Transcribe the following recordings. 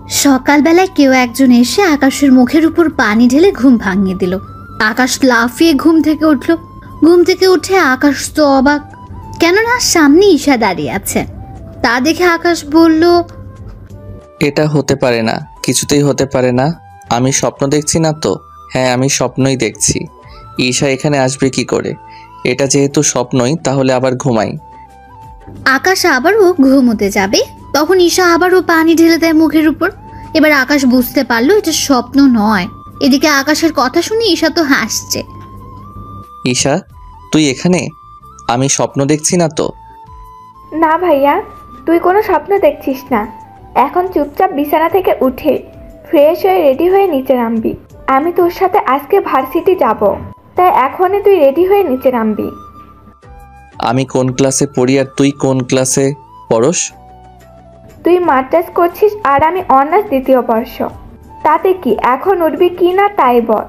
সকালবেলায় কেউ একজন এসে আকাশের মুখের উপর পানি ঢেলে ঘুম ভাঙিয়ে দিল। আকাশ লাফিয়ে ঘুম থেকে উঠল। ঘুম থেকে উঠে আকাশ তো অবাক, কেননা সামনে ঈশা দাঁড়িয়ে আছে। তা দেখে আকাশ বলল, এটা হতে পারে না, কিছুতেই হতে পারে না। আমি স্বপ্ন দেখছি না তো? হ্যাঁ, আমি স্বপ্নই দেখছি। ঈশা এখানে আসবে কি করে? এটা যেহেতু স্বপ্নই, তাহলে আবার ঘুমাই। আকাশ আবারও ঘুমোতে যাবে, তখন ঈশা আবারও পানি ঢেলে দেয় মুখের উপর। এবার আকাশ বুঝতে পারলো এটা স্বপ্ন নয়। এদিকে আকাশের কথা শুনে ঈশা তো হাসছে। ঈশা, তুই এখানে? আমি স্বপ্ন দেখছি না তো? না ভাইয়া, তুই কোনো স্বপ্ন দেখছিস না। এখন চুপচাপ বিছানা থেকে উঠে ফ্রেশ হয়ে রেডি হয়ে নিচে নামবি। আমি তোর সাথে আজকে ভার্সিটি যাব, তাই এখনই তুই রেডি হয়ে নিচে নামবি। আমি কোন ক্লাসে পড়ি আর তুই কোন ক্লাসে পড়স? তুই মাস্টার্স করছিস আর আমি অনার্স দ্বিতীয় বর্ষ। তাতে কি, এখন উঠবি কি না তাই বল।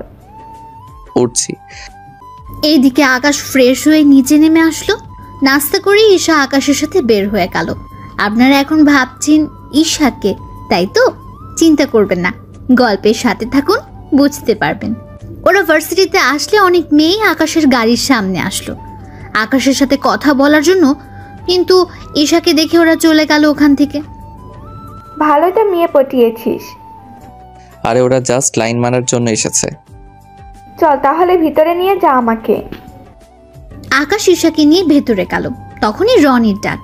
উঠছি। এইদিকে আকাশ ফ্রেশ হয়ে নিচে নেমে আসলো। নাস্তা করে ঈশা আকাশের সাথে বের হয়ে গেল। আপনারা এখন ভাবছেন ঈশাকে, তাই তো? চিন্তা করবেন না, গল্পের সাথে থাকুন, বুঝতে পারবেন। ওরা ভার্সিটিতে আসলে অনেক মেয়ে আকাশের গাড়ির সামনে আসলো আকাশের সাথে কথা বলার জন্য, কিন্তু ঈশাকে দেখে ওরা চলে গেল ওখান থেকে। ভালোই তো মেয়ে পটিয়েছিস। আরে ওরা জাস্ট লাইন মারার জন্য এসেছে। চল তাহলে ভিতরে নিয়ে যা আমাকে। আকাশ ঈশাকে নিয়ে ভেতরে গেল। তখনই রনির ডাক।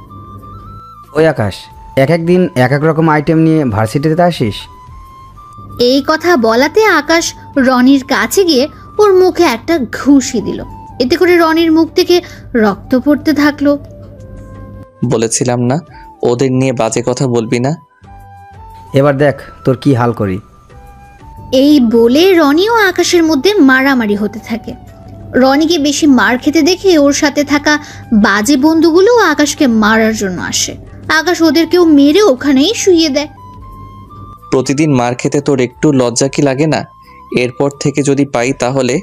ওই আকাশ, এক এক দিন এক এক রকম আইটেম নিয়ে ভার্সিটিতে আসিস? এই কথা বলাতে আকাশ রনির কাছে গিয়ে ওর মুখে একটা ঘুষি দিল। এতে করে রনির মুখ থেকে রক্ত পড়তে থাকলো। বলেছিলাম না ওদের নিয়ে বাজে কথা বলবি না। এবার দেখ তোর কি হাল করি। এই বলে রনি ও আকাশের মধ্যে মারামারি হতে থাকে। রনিকে বেশি মার খেতে দেখে ওর সাথে থাকা বাজে বন্ধুগুলো আকাশকে মারার জন্য আসে। আকাশ ওদেরকেও মেরে ওখানেই শুইয়ে দেয়। প্রতিদিন মার খেতে তোর একটু লজ্জা কি লাগে না? এরপর থেকে যদি পাই তাহলে।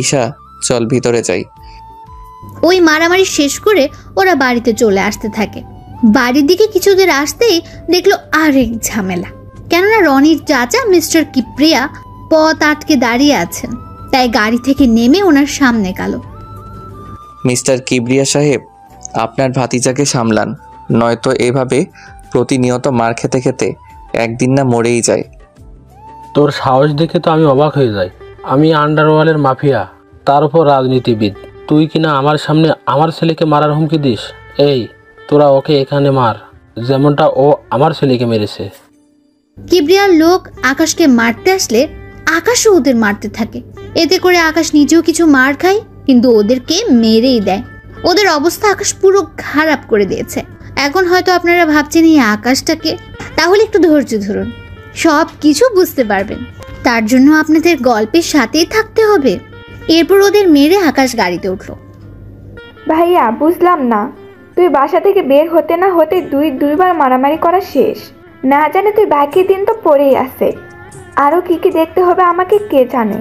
ঈশা, চল ভিতরে যাই। ওই মারামারি শেষ করে ওরা বাড়িতে চলে আসতে থাকে। বাড়ির দিকে কিছুদের আসতেই দেখলো আরেক ঝামেলা, কেননা রনির চাচা মিস্টার কিপ্রিয়া পথ আটকে দাঁড়িয়ে আছেন। তাই গাড়ি থেকে নেমে ওনার সামনে গেল। মিস্টার কিবরিয়া সাহেব, আপনার ভাতিজাকে সামলান, নয়তো এভাবে প্রতিনিয়ত মার খেতে খেতে একদিন না মরেই যায়। তোর সাহস দেখে তো আমি অবাক হয়ে যাই। আমি আন্ডারওয়ার্ল্ডের মাফিয়া, তার উপর রাজনীতিবিদ। তুই কিনা আমার সামনে আমার ছেলেকে মারার হুমকি দিস? এই, তোরা ওকে এখানে মার, যেমনটা ও আমার ছেলেকে মেরেছে। কিবরিয়ার লোক আকাশকে মারতে আসলে আকাশও ওদের মারতে থাকে। এতে করে আকাশ নিজেও কিছু মার খায়, কিন্তু ওদেরকে মেরেই দেয়। ওদের অবস্থা আকাশ পুরো খারাপ করে দিয়েছে। এখন হয়তো আপনারা ভাবছেন এই আকাশটাকে, তাহলে একটু ধৈর্য ধরুন, সব কিছু বুঝতে পারবেন। তার জন্য আপনাদের গল্পের সাথেই থাকতে হবে। এরপর ওদের মেরে আকাশ গাড়িতে উঠল। ভাইয়া, বুঝলাম না, তুই বাসা থেকে বের হতে না হতে দুইবার মারামারি করা শেষ। না জানে তুই বাকি দিন তো পড়েই আছে। আরও কি কি দেখতে হবে আমাকে কে জানে।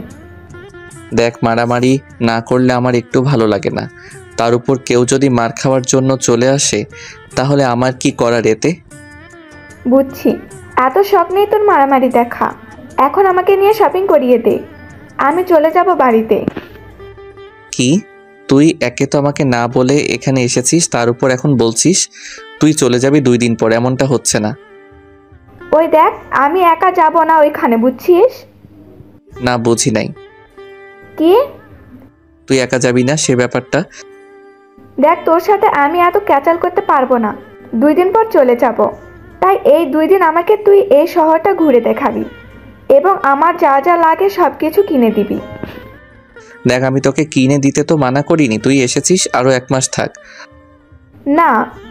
দেখ, মারামারি না করলে আমার একটু ভালো লাগে না। তার উপর কেউ যদি মার খাওয়ার জন্য চলে আসে, তাহলে আমার কি করার এতে? বুঝছি, এত শখ নেই তোর মারামারি দেখা। এখন আমাকে নিয়ে শপিং করিয়ে দে, আমি চলে যাব বাড়িতে। কি? তুই একে তো আমাকে না বলে এখানে এসেছিস, তার উপর এখন বলছিস তুই চলে যাবি 2 দিন পর। এমনটা হচ্ছে না। ওই দেখ, আমি একা যাব না ওইখানে, বুঝছিস? না, বুঝি নাই। কি? তুই একা যাবি না সে ব্যাপারটা। দেখ, তোর সাথে আমি এত ক্যাচাল করতে পারবো না। 2 দিন পর চলে যাব, তাই এই 2 দিন আমাকে তুই এই শহরটা ঘুরে দেখাবি এবং আমার যা যা লাগে সব কিছু কিনে দিবি। দেখ, আমি তোকে কিনে দিতে তো মানা করিনি, তুই এসেছিস, আরো 1 মাস থাক। না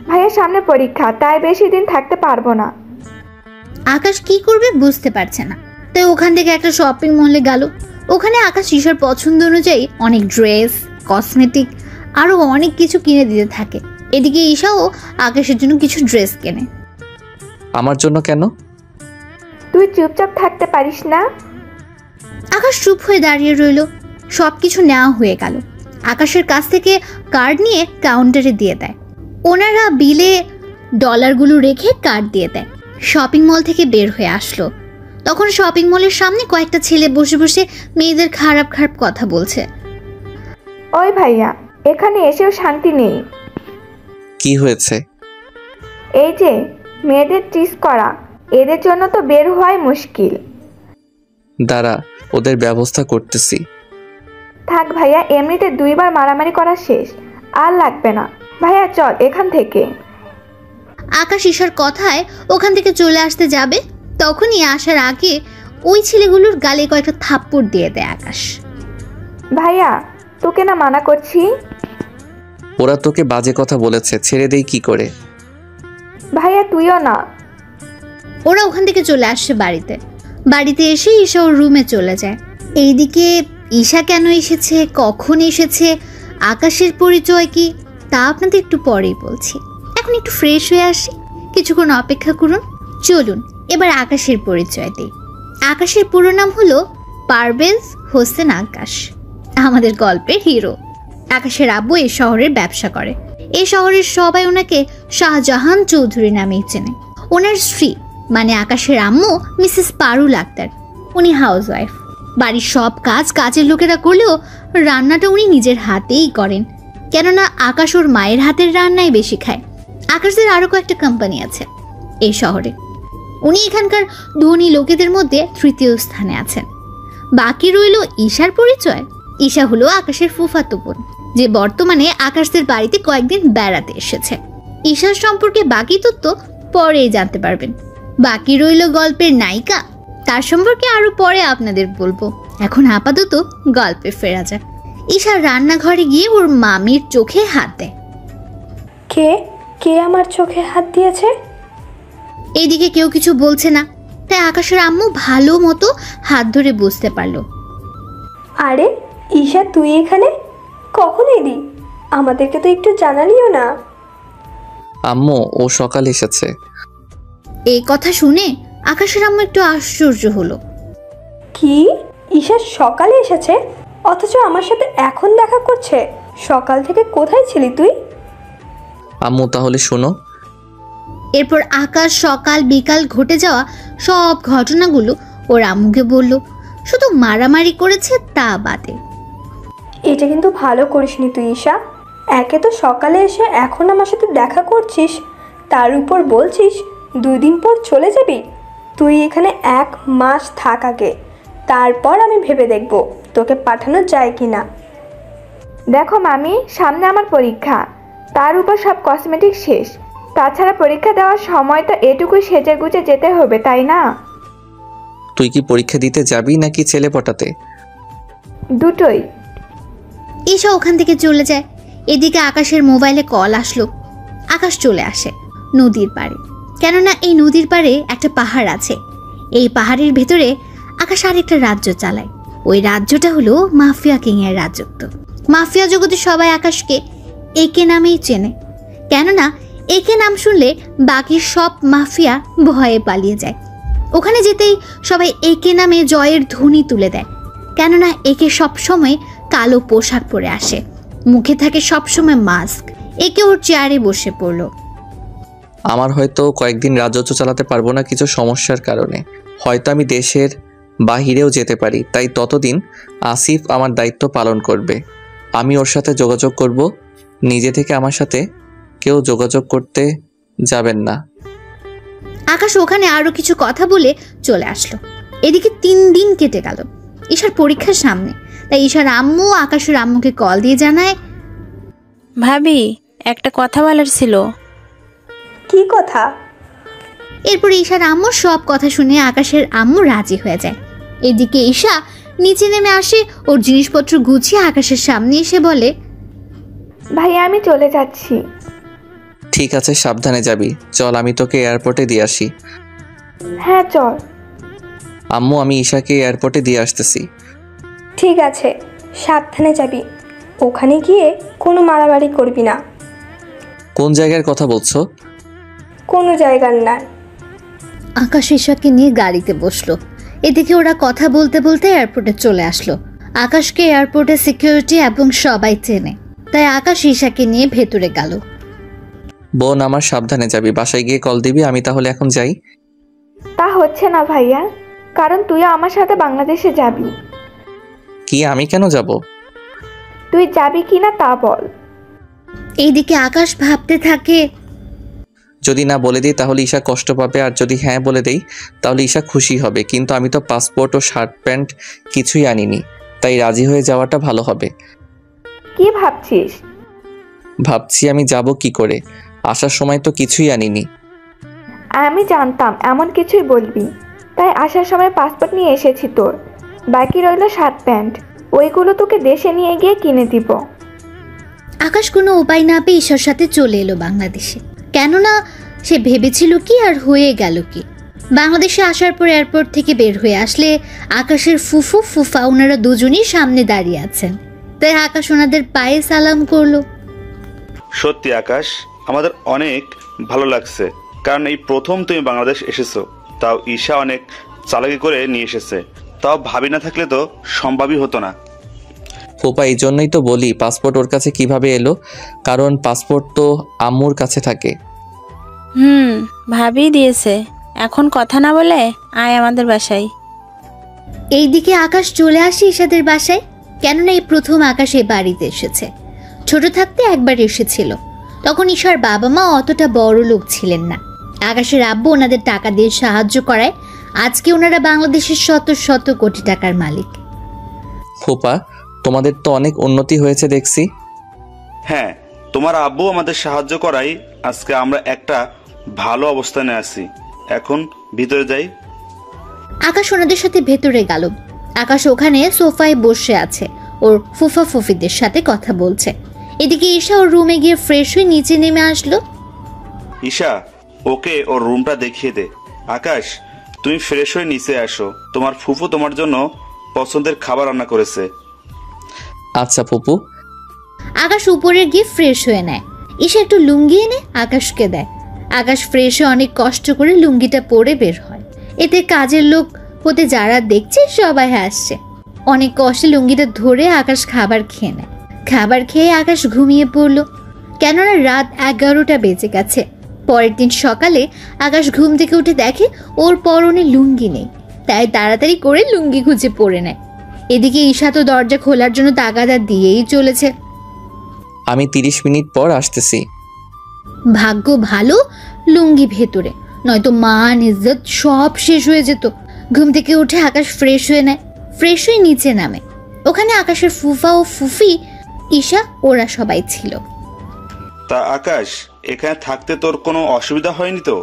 ভাইয়ের সামনে পরীক্ষা, তাই বেশি দিন থাকতে পারবো না। আকাশ কি করবে বুঝতে পারছে না, তাই ওখান থেকে একটা শপিং মলে গেল। ওখানে আকাশ ঈশার পছন্দ অনুযায়ী অনেক ড্রেস, কসমেটিক আরো অনেক কিছু কিনে দিতে থাকে। এদিকে ঈশাও আকাশের জন্য কিছু ড্রেস কেনে। আমার জন্য কেন? তুই চুপচাপ থাকতে পারিস না? আকাশ চুপ হয়ে দাঁড়িয়ে রইল। সবকিছু নেওয়া হয়ে গেল। আকাশের কাছ থেকে কার্ড নিয়ে কাউন্টারে দিয়ে দেয়। ওনারা বিলে ডলারগুলো রেখে কার্ড দিয়ে দেয়। শপিং মল থেকে বের হয়ে আসলো। তখন শপিং মলের সামনে কয়েকটা ছেলে বসে বসে মেয়েদের খারাপ খারাপ কথা বলছে। ওই ভাইয়া, এখানে এসেও শান্তি নেই। কি হয়েছে? এই যে মেয়েদের টিস করা, এদের জন্য তো বের হওয়াই মুশকিল। দাঁড়া, ওদের ব্যবস্থা করতেছি। থাক ভাইয়া, এমনিতে 2 বার মারামারি করা শেষ, আর লাগবে না। ভাইয়া চল এখান থেকে। আকাশ ঈশার কথায় ওখান থেকে চলে আসতে যাবে, তখনই আসার আগে ওই ছেলেগুলোর গালে কয়েকটা থাপ্পড় দিয়ে দেয় আকাশ। ভাইয়া তোকে না মানা করছি। ওরা তোকে বাজে কথা বলেছে, ছেড়ে দেই কি করে? ভাইয়া তুইও না। ওরা ওখান থেকে চলে আসছে বাড়িতে এসে ঈশা ওর রুমে চলে যায়। এইদিকে ঈশা কেন এসেছে, কখন এসেছে, আকাশের পরিচয় কি, তা আপনাদের একটু পরেই বলছি। এখন একটু ফ্রেশ হয়ে আসি, কিছুক্ষণ অপেক্ষা করুন। চলুন এবার আকাশের পরিচয় দিই। আকাশের পুরো নাম হলো পারভেজ হোসেন আকাশ, আমাদের গল্পের হিরো। আকাশের আব্বু এই শহরের ব্যবসা করে। এই শহরের সবাই ওনাকে শাহজাহান চৌধুরী নামেই চেনে। ওনার স্ত্রী মানে আকাশের আম্মু মিসেস পারুল আক্তার, উনি হাউস ওয়াইফ। বাড়ির সব কাজের লোকেরা করলেও রান্নাটা উনি নিজের হাতেই করেন, কেননা আকাশ ওর মায়ের হাতের রান্নাই বেশি খায়। আকাশদের আরও কয়েকটা কোম্পানি আছে এই শহরে। উনি এখানকার ধনী লোকেদের মধ্যে 3য় স্থানে আছেন। বাকি রইল ঈশার পরিচয়। ঈশা হলো আকাশের ফুফাতো বোন, যে বর্তমানে আকাশদের বাড়িতে কয়েকদিন বেড়াতে এসেছে। ঈশার সম্পর্কে বাকি তথ্য পরেই জানতে পারবেন। বাকি রইল গল্পের নায়িকা, তার সম্পর্কে আরো পরে আপনাদের বলবো। এখন আপাতত গল্পে ফেরা যাক। ঈশা রান্নাঘরে গিয়ে ওর মামির চোখে হাত দেয়। কে কে আমার চোখে হাত দিয়েছে? এইদিকে কেউ কিছু বলছে না, তাই আকাশের আম্মু ভালো মতো হাত ধরে বুঝতে পারলো। আরে ঈশা, তুই এখানে কখন এলি? আমাদেরকে তো একটু জানালিও না। আম্মু, ও সকালে এসেছে। এই কথা শুনে আকাশের আম্মু একটু আশ্চর্য হলো। কি, ঈশা সকালে এসেছে, অথচ আমার সাথে এখন দেখা করছে? সকাল থেকে কোথায় ছিলি তুই? আম্মু তাহলে শোনো। এরপর আকাশ সকাল বিকাল ঘটে যাওয়া সব ঘটনাগুলো ওর আম্মুকে বলল। শুধু মারামারি করেছে তা বাদে। এটা কিন্তু ভালো করিসনি তুই ঈশা। একে তো সকালে এসে এখন আমার সাথে দেখা করছিস, তার উপর বলছিস 2 দিন পর চলে যাবি। তুই এখানে 1 মাস থাক আগে, তারপর আমি ভেবে দেখব তোকে পাঠানো যায় কি না। দেখো মামি, সামনে আমার পরীক্ষা, তার উপর সব কসমেটিক শেষ। তাছাড়া পরীক্ষা দেওয়ার সময় তো এটুকু সেজে গুজে যেতে হবে, তাই না? তুই কি পরীক্ষা দিতে যাবি নাকি ছেলে পটাতে? দুটোই। ঈশা ওখান থেকে চলে যায়। এদিকে আকাশের মোবাইলে কল আসলো। আকাশ চলে আসে নদীর পাড়ে, কেননা এই নদীর পাড়ে একটা পাহাড় আছে। এই পাহাড়ের ভেতরে আকাশ আরেকটা রাজ্য চালায়। ওই রাজ্যটা হলো মাফিয়া কিং এর রাজত্ব। মাফিয়া জগতে সবাই আকাশকে একে নামেই চেনে, কেননা একে নাম শুনলে বাকি সব মাফিয়া ভয়ে পালিয়ে যায়। ওখানে যেতেই সবাই একে নামে জয়ের ধ্বনি তুলে দেয়, কেননা একে সবসময় কালো পোশাক পরে আসে, মুখে থাকে সবসময় মাস্ক। একে ওর চেয়ারে বসে পড়লো। আমার হয়তো কয়েকদিন রাজত্ব চালাতে পারবো না কিছু সমস্যার কারণে, হয়তো আমি দেশের বাহিরেও যেতে পারি, তাই ততদিন আসিফ আমার দায়িত্ব পালন করবে। আমি ওর সাথে যোগাযোগ করব, নিজে থেকে আমার সাথে কেউ যোগাযোগ করতে যাবেন না। আকাশ ওখানে আরো কিছু কথা বলে চলে আসলো। এদিকে 3 দিন কেটে গেল ঈশার পরীক্ষার সামনে, তাই ঈশার আম্মু আকাশের আম্মুকে কল দিয়ে জানায়, ভাবি একটা কথা বলার ছিল। কি কথা? এরপর ঈশার আম্মু সব কথা শুনে আকাশের আম্মু রাজি হয়ে যায়। এদিকে ঈশা নিচে নেমে আসে, ওর জিনিসপত্র গুছিয়ে আকাশের সামনে এসে বলে, ভাইয়া আমি চলে যাচ্ছি। ঠিক আছে, সাবধানে যাবি। চল আমি তোকে এয়ারপোর্টে দিয়ে আসি। হ্যাঁ চল। আম্মু, আমি ঈশাকে এয়ারপোর্টে দিয়ে আসতেছি। ঠিক আছে, সাবধানে যাবি। ওখানে গিয়ে কোনো মারামারি করবি না। কোন জায়গার কথা বলছো? কোনো জায়গার না। আকাশ ঈশাকে নিয়ে গাড়িতে বসলো। এদিকে ওরা কথা বলতে বলতে এয়ারপোর্টে চলে আসলো। আকাশকে এয়ারপোর্টে সিকিউরিটি এবং সবাই চেনে, তাই আকাশ ঈশাকে নিয়ে ভেতরে গেল। বোন আমার, সাবধানে যাবি। বাসায় গিয়ে কল দিবি। আমি তাহলে এখন যাই। তা হচ্ছে না ভাইয়া। কারণ তুই আমার সাথে বাংলাদেশে যাবি। কি আমি কেন যাব? তুই যাবি কি না তা বল। এইদিকে আকাশ ভাবতে থাকে, যদি না বলে দিই তাহলে ঈশা কষ্ট পাবে, আর যদি হ্যাঁ বলে দেই তাহলে ঈশা খুশি হবে। কিন্তু আমি তো পাসপোর্ট ও শার্ট প্যান্ট কিছুই আনিনি, তাই রাজি হয়ে যাওয়াটা ভালো হবে। কি ভাবছিস? ভাবছি আমি যাব কি করে, আসার সময় তো কিছুই আনিনি। আমি জানতাম এমন কিছুই বলবি, তাই আসার সময় পাসপোর্ট নিয়ে এসেছি তোর। বাকি রইল শার্ট প্যান্ট, ওইগুলো তোকে দেশে নিয়ে গিয়ে কিনে দিব। আকাশ কোনো উপায় না পেয়ে ঈশার সাথে চলে এলো বাংলাদেশে। কেননা সে ভেবেছিল কি আর হয়ে গেল কি। বাংলাদেশে আসার পর এয়ারপোর্ট থেকে বের হয়ে আসলে আকাশের ফুফু ফুফা ওনারা দুজনই সামনে দাঁড়িয়ে আছেন। তাই আকাশ ওনাদের পায়ে সালাম করলো। সত্যি আকাশ, আমাদের অনেক ভালো লাগছে, কারণ এই প্রথম তুমি বাংলাদেশ এসেছো, তাও ঈশা অনেক চালাকি করে নিয়ে এসেছে। তাও ভাবি না থাকলে তো সম্ভবই হতো না। ফুপা এই জন্যই তো বলি পাসপোর্ট ওর কাছে কিভাবে এলো, কারণ পাসপোর্ট তো আম্মুর কাছে থাকে। ভাবি দিয়েছে। এখন কথা না বলে আয় আমাদের বাসায়। এইদিকে আকাশ চলে আসে ঈশাদের বাসায়। কেননা এই প্রথম আকাশ এই বাড়িতে এসেছে। ছোট থাকতে একবার এসেছিল, তখন ঈশার বাবা মা অতটা বড় লোক ছিলেন না। আকাশের আব্বু ওনাদের টাকা দিয়ে সাহায্য করায় আজকে ওনারা বাংলাদেশের শত শত কোটি টাকার মালিক। ফুপা তোমাদের তো অনেক উন্নতি হয়েছে দেখছি। হ্যাঁ, তোমার আব্বু আমাদের সাহায্য করাই আজকে আমরা একটা ভালো অবস্থানে আছি। এখন ভিতরে যাই। আকাশ ওনাদের সাথে ভেতরে গেল। আকাশ ওখানে সোফায় বসে আছে, ওর ফুফা ফুফিদের সাথে কথা বলছে। এদিকে ঈশা ওর রুমে গিয়ে ফ্রেশ হয়ে নিচে নেমে আসলো। ঈশা, ওকে ওর রুমটা দেখিয়ে দে। আকাশ, তুমি ফ্রেশ হয়ে নিচে আসো, তোমার ফুফু তোমার জন্য পছন্দের খাবার রান্না করেছে। আচ্ছা ফুপু। আকাশ উপরে গিয়ে ফ্রেশ হয়ে নেয়। ঈশা একটু লুঙ্গি এনে আকাশকে দেয়। আকাশ ফ্রেশ হয়ে অনেক কষ্ট করে লুঙ্গিটা পরে বের হয়। এতে কাজের লোক হতে যারা দেখছে সবাই হাসছে। অনেক কষ্টে লুঙ্গিটা ধরে আকাশ খাবার খেয়ে নেয়। খাবার খেয়ে আকাশ ঘুমিয়ে পড়ল, কেননা রাত 11টা বেজে গেছে। পরের দিন সকালে আকাশ ঘুম থেকে উঠে দেখে ওর পরনে লুঙ্গি নেই, তাই তাড়াতাড়ি করে লুঙ্গি খুঁজে পরে নেয়। এদিকে ঈশা তো দরজা খোলার জন্য তাগাদা দিয়েই চলেছে। আমি 30 মিনিট পর আসতেছি। ভাগ্য ভালো লুঙ্গি ভেতরে, নয়তো মান ইজ্জত সব শেষ হয়ে যেত। ঘুম থেকে উঠে আকাশ ফ্রেশ হয়ে নেয়। ফ্রেশ হয়ে নিচে নামে। ওখানে আকাশের ফুফা ও ফুফি, ঈশা ওরা সবাই ছিল। তা আকাশ, এখানে থাকতে তোর কোনো অসুবিধা হয়নি তো?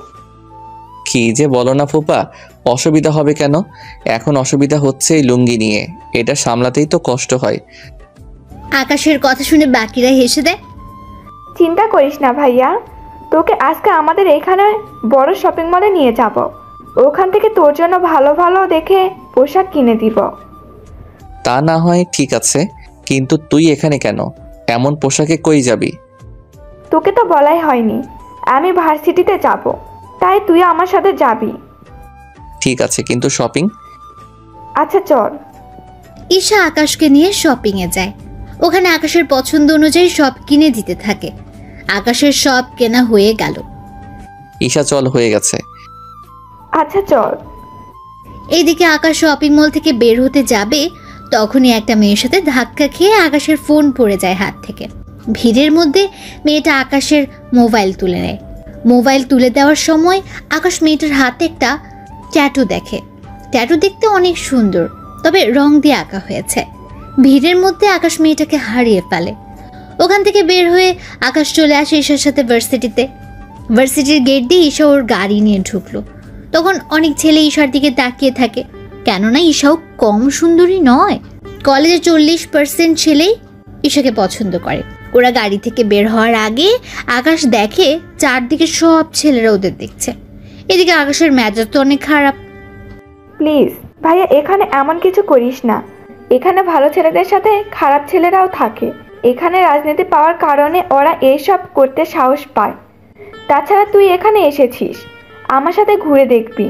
কি যে বলো না ফুপা, অসুবিধা হবে কেন? এখন অসুবিধা হচ্ছে এই লুঙ্গি নিয়ে, এটা সামলাতেই তো কষ্ট হয়। আকাশের কথা শুনে বাকিরা হেসে দেয়। চিন্তা করিস না ভাইয়া, তোকে আজকে আমাদের এখানে বড় শপিং মলে নিয়ে যাব। ওখান থেকে তোর জন্য ভালো ভালো দেখে পোশাক কিনে দিব। তা না হয় ঠিক আছে, কিন্তু তুই এখানে কেন? এমন পোশাকে কই যাবি? তোকে তো বলাই হয়নি, আমি ভার্সিটিতে যাব, তাই তুই আমার সাথে যাবি। ঠিক আছে, কিন্তু শপিং? আচ্ছা চল। ঈশা আকাশকে নিয়ে শপিংয়ে যায়। ওখানে আকাশের পছন্দ অনুযায়ী সব কিনে দিতে থাকে। আকাশের সব কেনা হয়ে গেল। ঈশা চল, হয়ে গেছে। আচ্ছা চল। এইদিকে আকাশ শপিং মল থেকে বের হতে যাবে, তখনই একটা মেয়ের সাথে ধাক্কা খেয়ে আকাশের ফোন পড়ে যায় হাত থেকে। ভিড়ের মধ্যে মেয়েটা আকাশের মোবাইল তুলে নেয়। মোবাইল তুলে দেওয়ার সময় আকাশ মেয়েটার হাতে একটা ট্যাটু দেখে। ট্যাটু দেখতে অনেক সুন্দর, তবে রং দিয়ে আঁকা হয়েছে। ভিড়ের মধ্যে আকাশ মেয়েটাকে হারিয়ে ফেলে। ওখান থেকে বের হয়ে আকাশ চলে আসে ঈশার সাথে ভার্সিটিতে। ভার্সিটির গেট দিয়ে ঈশা ওর গাড়ি নিয়ে ঢুকলো। তখন অনেক ছেলে ঈশার দিকে তাকিয়ে থাকে, কেননা ঈশাও কম সুন্দরী নয়। কলেজে 40% ছেলেই ঈশাকে পছন্দ করে। ওরা গাড়ি থেকে বের হওয়ার আগে আকাশ দেখে চারদিকে সব ছেলেরা ওদের দেখছে। এদিকে আকাশের মেজাজ তো অনেক খারাপ। প্লিজ ভাইয়া, এখানে এমন কিছু করিস না। এখানে ভালো ছেলেদের সাথে খারাপ ছেলেরাও থাকে। এখানে রাজনীতি পাওয়ার কারণে ওরা এইসব করতে সাহস পায়। তাছাড়া তুই এখানে এসেছিস, আমার সাথে ঘুরে দেখবি।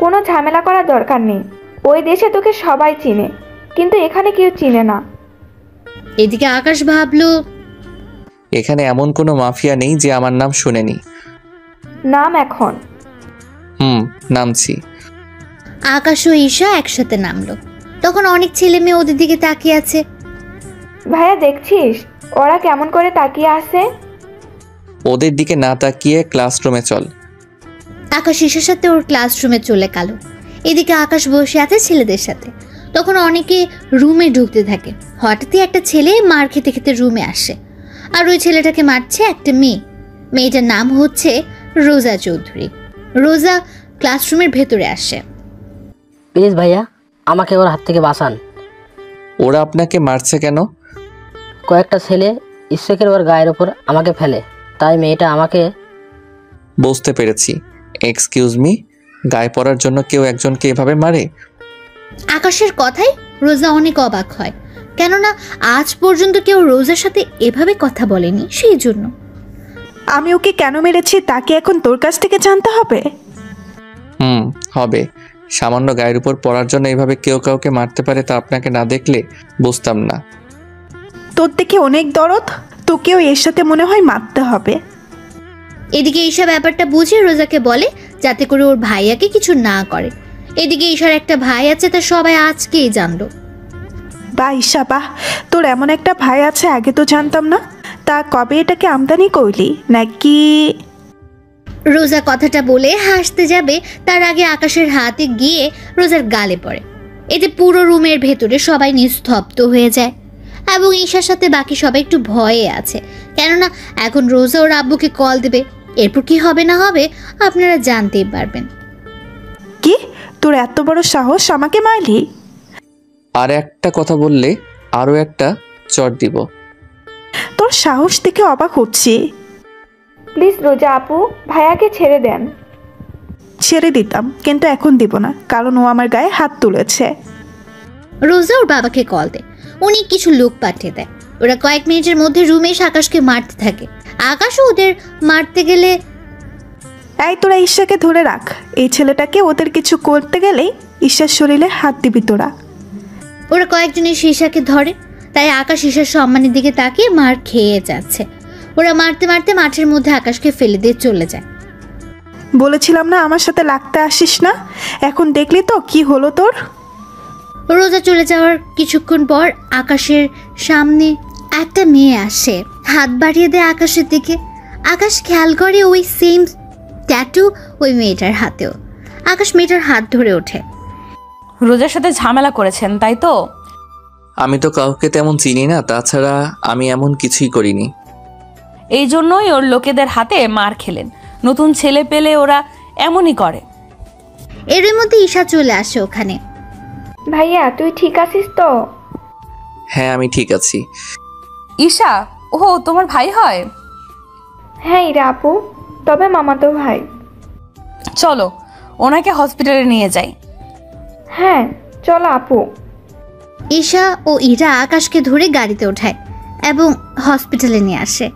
কোনো ঝামেলা করার দরকার নেই। ওই দেশে তোকে সবাই চিনে, কিন্তু এখানে কেউ চিনে না। এদিকে আকাশ ভাবলো, এখানে এমন কোনো মাফিয়া নেই যে আমার নাম শুনেনি। নাম এখন। নামছি। আকাশ ও ঈশা একসাথে নামলো। তখন অনেক ছেলে মেয়ে ওদের দিকে তাকিয়ে আছে। ভাইয়া দেখছিস ওরা কেমন করে তাকিয়ে আছে? ওদের দিকে না তাকিয়ে ক্লাসরুমে চল। আকাশ ঈশার সাথে ওর ক্লাসরুমে চলে গেল। এদিকে আকাশ বসে আছে ছেলেদের সাথে। তখন অনেকে রুমে ঢুকতে থাকে। হঠাৎই একটা ছেলে মার খেতে খেতে রুমে আসে, আর ওই ছেলেটাকে মারছে একটা মেয়ে। মেয়েটার নাম হচ্ছে রোজা চৌধুরী। রোজা ক্লাসরুমের ভেতরে আসে। প্লিজ ভাইয়া, আমাকে ওর হাত থেকে বাঁচান। ওরা আপনাকে মারছে কেন? কয়েকটা ছেলে ইচ্ছে করে ওর গায়ের ওপর আমাকে ফেলে, তাই মেয়েটা আমাকে। বুঝতে পেরেছি। এক্সকিউজ মি, গায়ে পড়ার জন্য কেউ একজনকে এভাবে মারে? আকাশের কথায় রোজা অনেক অবাক হয়, কেননা আজ পর্যন্ত কেউ রোজার সাথে এভাবে কথা বলেনি। সেই জন্য আমি ওকে কেন মেরেছি তাকে এখন তোর কাছ থেকে জানতে হবে? হবে। সামান্য গায়ের উপর পড়ার জন্য এভাবে কেউ কাউকে মারতে পারে তা আপনাকে না দেখলে বুঝতাম না। তোর দেখে অনেক দরদ, তোকেও এর সাথে মনে হয় মারতে হবে। এদিকে ঈশা ব্যাপারটা বুঝে রোজাকে বলে যাতে করে ওর ভাইয়াকে কিছু না করে। এদিকে ঈশার একটা ভাই আছে, তা সবাই আজকেই জানলো। বাহ ঈশা বাহ, তোর এমন একটা ভাই আছে আগে তো জানতাম না। তা কবে এটাকে আমদানি করলি নাকি? রোজা কথাটা বলে হাসতে যাবে, তার আগে আকাশের হাতে গিয়ে রোজার গালে পড়ে। এতে পুরো রুমের ভেতরে সবাই নিস্তব্ধ হয়ে যায়, এবং ঈশার সাথে বাকি সবাই একটু ভয়ে আছে, কেননা এখন রোজা ওর আব্বুকে কল দেবে। এরপর কি হবে না হবে আপনারা জানতেই পারবেন। কি, তোর এত বড় সাহস আমাকে মারলি? আর একটা কথা বললে আরো একটা চট দিব। তোর সাহস দেখে অবাক হচ্ছি। প্লিজ রোজা আপু, ভাইয়াকে ছেড়ে দেন। ছেড়ে দিতাম, কিন্তু এখন দিব না, কারণ ও আমার গায়ে হাত তুলেছে। রোজা ওর বাবাকে কল দেয়, উনি কিছু লোক পাঠিয়ে দেয়। ওরা কয়েক মিনিটের মধ্যে রুমে এসে আকাশকে মারতে থাকে। আকাশও ওদের মারতে গেলে, এই তোরা ঈশাকে ধরে রাখ, এই ছেলেটাকে ওদের কিছু করতে গেলেই ঈশার শরীরে হাত দিবি তোরা। ওরা কয়েকজন এসে ঈশাকে ধরে, তাই আকাশ ঈশার সম্মানের দিকে তাকিয়ে মার খেয়ে যাচ্ছে। ওরা মারতে মারতে মাঠের মধ্যে আকাশকে ফেলে দিয়ে চলে যায়। বলেছিলাম না আমার সাথে লাগতে আসিস না, এখন দেখলি তো কি হলো তোর। রোজা চলে যাওয়ার কিছুক্ষণ পর আকাশের সামনে একটা মেয়ে আসে, হাত বাড়িয়ে দেয় আকাশের দিকে। আকাশ খেয়াল করে ওই সেম ট্যাটু ওই মেয়েটার হাতেও। আকাশ মেয়েটার হাত ধরে ওঠে। রোজার সাথে ঝামেলা করেছেন তাই তো? আমি তো কাউকে তেমন চিনি না, তাছাড়া আমি এমন কিছুই করিনি। এই জন্যই ওর লোকেদের হাতে মার খেলেন। নতুন ছেলে পেলে ওরা এমনই করে। এর মধ্যে ঈশা চলে আসে ওখানে। ভাইয়া তুই ঠিক আছিস তো? হ্যাঁ আমি ঠিক আছি। ঈশা, ও তোমার ভাই হয়? হ্যাঁ ইরা আপু, তবে মামাতো ভাই। চলো ওনাকে হসপিটালে নিয়ে যাই। হ্যাঁ চলো আপু। ঈশা ও ইরা আকাশকে ধরে গাড়িতে ওঠায় এবং হসপিটালে নিয়ে আসে।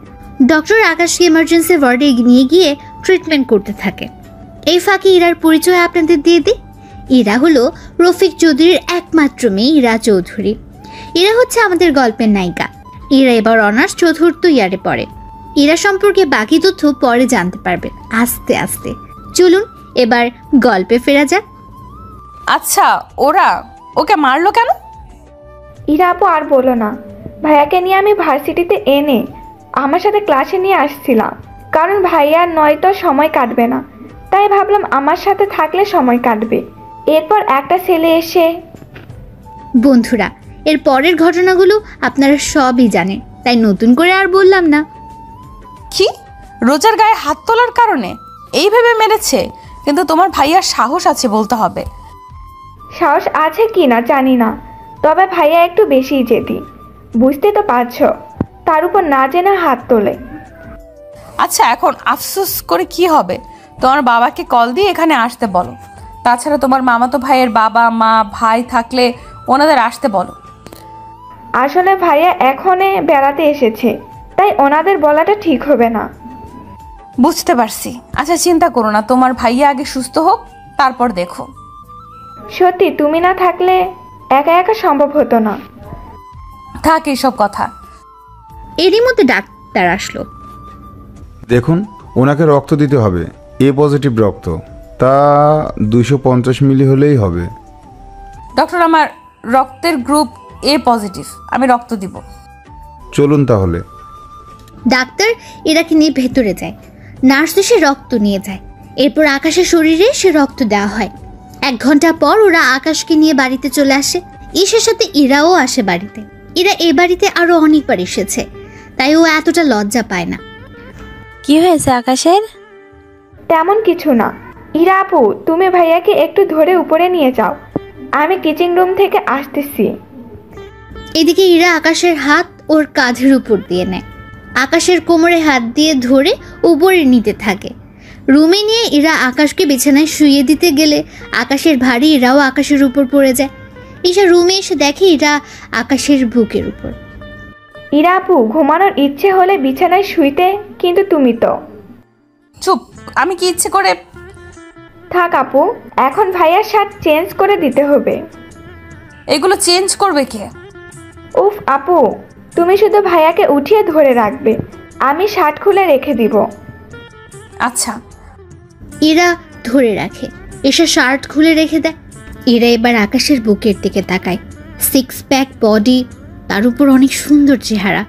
ডক্টর আকাশকে ইমার্জেন্সি ওয়ার্ডে নিয়ে গিয়ে ট্রিটমেন্ট করতে থাকে। এই ফাঁকে ইরার পরিচয় আপনাদের দিয়ে দিই। ইরা হলো রফিক চৌধুরীর একমাত্র মেয়ে ইরা চৌধুরী। ইরা হচ্ছে আমাদের গল্পের নায়িকা। ইরা এবার অনার্স 4th ইয়ারে পড়ে। ইরা সম্পর্কে বাকি তথ্য পরে জানতে পারবেন আস্তে আস্তে। চলুন এবার গল্পে ফেরা যাক। আচ্ছা, ওরা ওকে মারলো কেন? ইরা আপু আর বলো না, ভাইয়াকে নিয়ে আমি ভার্সিটিতে এনে আমার সাথে ক্লাসে নিয়ে আসছিলাম, কারণ ভাইয়ার নয়তো সময় কাটবে না, তাই ভাবলাম আমার সাথে থাকলে সময় কাটবে। এরপর একটা ছেলে এসে। বন্ধুরা, এর পরের ঘটনাগুলো আপনারা সবই জানেন, তাই নতুন করে আর বললাম না। কি, রোজার গায়ে হাত তোলার কারণে এইভাবে মেরেছে? কিন্তু তোমার ভাইয়ার সাহস আছে বলতে হবে। সাহস আছে কি না জানি না, তবে ভাইয়া একটু বেশিই জেদি, বুঝতে তো পারছো। তার উপর না জেনে হাত তোলে। আচ্ছা, এখন আফসোস করে কি হবে? তোমার বাবাকে কল দিয়ে এখানে আসতে বলো। তাছাড়া তোমার মামাতো ভাইয়ের বাবা মা ভাই থাকলে ওনাদের আসতে বলো। আসলে ভাইয়া এখনে বেড়াতে এসেছে, তাই ওনাদের বলাটা ঠিক হবে না। বুঝতে পারছি। আচ্ছা চিন্তা করো না, তোমার ভাইয়া আগে সুস্থ হোক, তারপর দেখো। সত্যি তুমি না থাকলে একা একা সম্ভব হতো না। থাক এইসব কথা। এরই মধ্যে ডাক্তার আসলো। দেখুন, ওনাকে রক্ত দিতে হবে, এ পজিটিভ রক্ত। তা 250 মিলি হলেই হবে। ডক্টর, আমার রক্তের গ্রুপ এ পজিটিভ, আমি রক্ত দিব। চলুন তাহলে। ডাক্তার ইরাকে নিয়ে ভেতরে যায়। নার্স এসে রক্ত নিয়ে যায়। এরপর আকাশের শরীরে সে রক্ত দেওয়া হয়। 1 ঘন্টা পর ওরা আকাশকে নিয়ে বাড়িতে চলে আসে। ঈশার সাথে ইরাও আসে বাড়িতে। ইরা এ বাড়িতে আরো অনেকবার এসেছে, তাই ও এতটা লজ্জা পায় না। কি হয়েছে আকাশের? তেমন কিছু না। ইরা আপু, তুমি ভাইয়াকে একটু ধরে উপরে নিয়ে যাও, আমি কিচেন রুম থেকে আসতেছি। এদিকে ইরা আকাশের হাত ওর কাঁধের উপর দিয়ে নেয়। আকাশের কোমরে হাত দিয়ে ধরে উপরে নিতে থাকে। রুমে নিয়ে ইরা আকাশকে বিছানায় শুইয়ে দিতে গেলে আকাশের ভারী ইরাও আকাশের উপর পড়ে যায়। ঈশা রুমে এসে দেখে ইরা আকাশের বুকের উপর। ইরা আপু, ঘুমানোর ইচ্ছে হলে বিছানায় শুইতে, কিন্তু তুমি তো। চুপ, আমি কি ইচ্ছে করে? থাক আপু, এখন ভাইয়ার শার্ট চেঞ্জ করে দিতে হবে। এগুলো চেঞ্জ করবে কে? উফ আপু, তুমি শুধু ভাইয়াকে উঠিয়ে ধরে রাখবে, আমি শার্ট খুলে রেখে দিব। আচ্ছা। ইরা ধরে রাখে, ঈশা শার্ট খুলে রেখে দেয়। ইরা এবার আকাশের বুকের দিকে তাকায়। 6 প্যাক বডি, তার উপর অনেক সুন্দর চেহারা,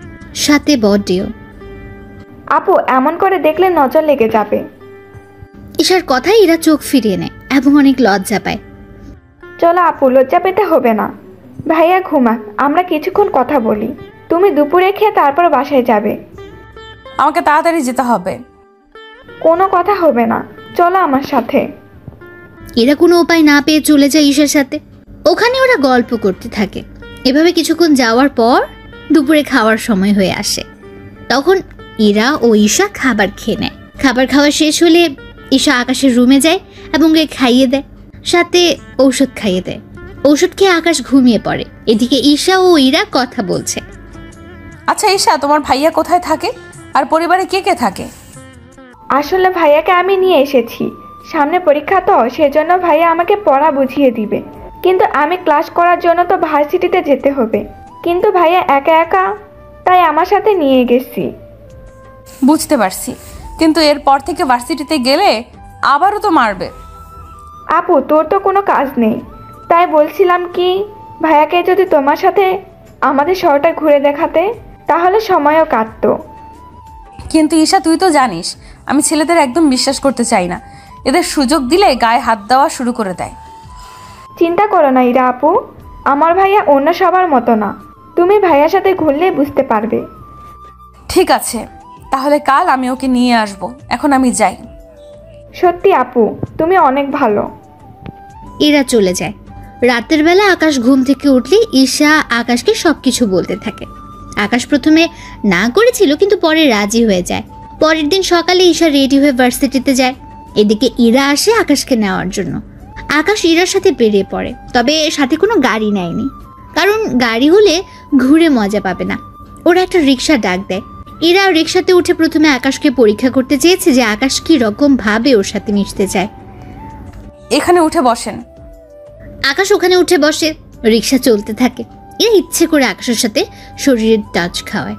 সাথে বডিও। আপু, এমন করে দেখলে নজর লেগে যাবে। ঈশার কথায় ইরা চোখ ফিরিয়ে নেয় এবং অনেক লজ্জা পায়। চলো আপু, লজ্জা পেতে হবে না। ভাইয়া ঘুমাক, আমরা কিছুক্ষণ কথা বলি। তুমি দুপুরে খেয়ে তারপর বাসায় যাবে। আমাকে তাড়াতাড়ি যেতে হবে। কোনো কথা হবে না, চলো আমার সাথে। এরা কোনো উপায় না পেয়ে চলে যায় ঈশার সাথে। ওখানে ওরা গল্প করতে থাকে। এভাবে কিছুক্ষণ যাওয়ার পর দুপুরে খাওয়ার সময় হয়ে আসে। তখন ইরা ও ঈশা খাবার খেয়ে নেয়। খাবার খাওয়া শেষ হলে ঈশা আকাশের রুমে যায় এবং ওকে খাইয়ে দেয়, সাথে ঔষধ খাইয়ে দেয়। ঔষধ খেয়ে আকাশ ঘুমিয়ে পড়ে। এদিকে ঈশা ও ইরা কথা বলছে। আচ্ছা ঈশা, তোমার ভাইয়া কোথায় থাকে আর পরিবারে কে কে থাকে? আসলে ভাইয়াকে আমি নিয়ে এসেছি, সামনে পরীক্ষা তো, সেজন্য ভাইয়া আমাকে পড়া বুঝিয়ে দিবে। কিন্তু আমি ক্লাস করার জন্য তো ভার্সিটিতে যেতে হবে, কিন্তু ভাইয়া একা একা, তাই আমার সাথে নিয়ে গেছি। বুঝতে পারছি, কিন্তু এরপর থেকে ভার্সিটিতে গেলে আবারও তো মারবে। আপু, তোর তো কোনো কাজ নেই, তাই বলছিলাম কি, ভাইয়াকে যদি তোমার সাথে আমাদের শহরটা ঘুরে দেখাতে, তাহলে সময়ও কাটতো। কিন্তু ঈশা, তুই তো জানিস আমি ছেলেদের একদম বিশ্বাস করতে চাই না। এদের সুযোগ দিলে গায়ে হাত দেওয়া শুরু করে দেয়। চিন্তা করো না ইরা আপু, আমার ভাইয়া অন্য সবার মতো না। তুমি ভাইয়ার সাথে ঘুরলে বুঝতে পারবে। ঠিক আছে, তাহলে কাল আমি ওকে নিয়ে আসব। এখন আমি যাই। সত্যি আপু, তুমি অনেক ভালো। এরা চলে যায়। রাতের বেলা আকাশ ঘুম থেকে উঠলে ঈশা আকাশকে সবকিছু বলতে থাকে। আকাশ প্রথমে না করেছিল, কিন্তু পরে রাজি হয়ে যায়। পরের দিন সকালে ঈশা রেডি হয়ে ভার্সিটিতে যায়। এদিকে ইরা আসে আকাশকে নেওয়ার জন্য। আকাশ ইরার সাথে বেরিয়ে পড়ে, তবে সাথে কোনো গাড়ি নেয়নি, কারণ গাড়ি হলে ঘুরে মজা পাবে না। ওরা একটা রিক্সা ডাক দেয়। ইরা রিক্সাতে উঠে প্রথমে আকাশকে পরীক্ষা করতে চেয়েছে যে আকাশ কি রকম ভাবে ওর সাথে মিশতে চায়। এখানে উঠে বসেন। আকাশ ওখানে উঠে বসে। রিক্সা চলতে থাকে। এরা ইচ্ছে করে আকাশের সাথে শরীরের টাচ খাওয়ায়,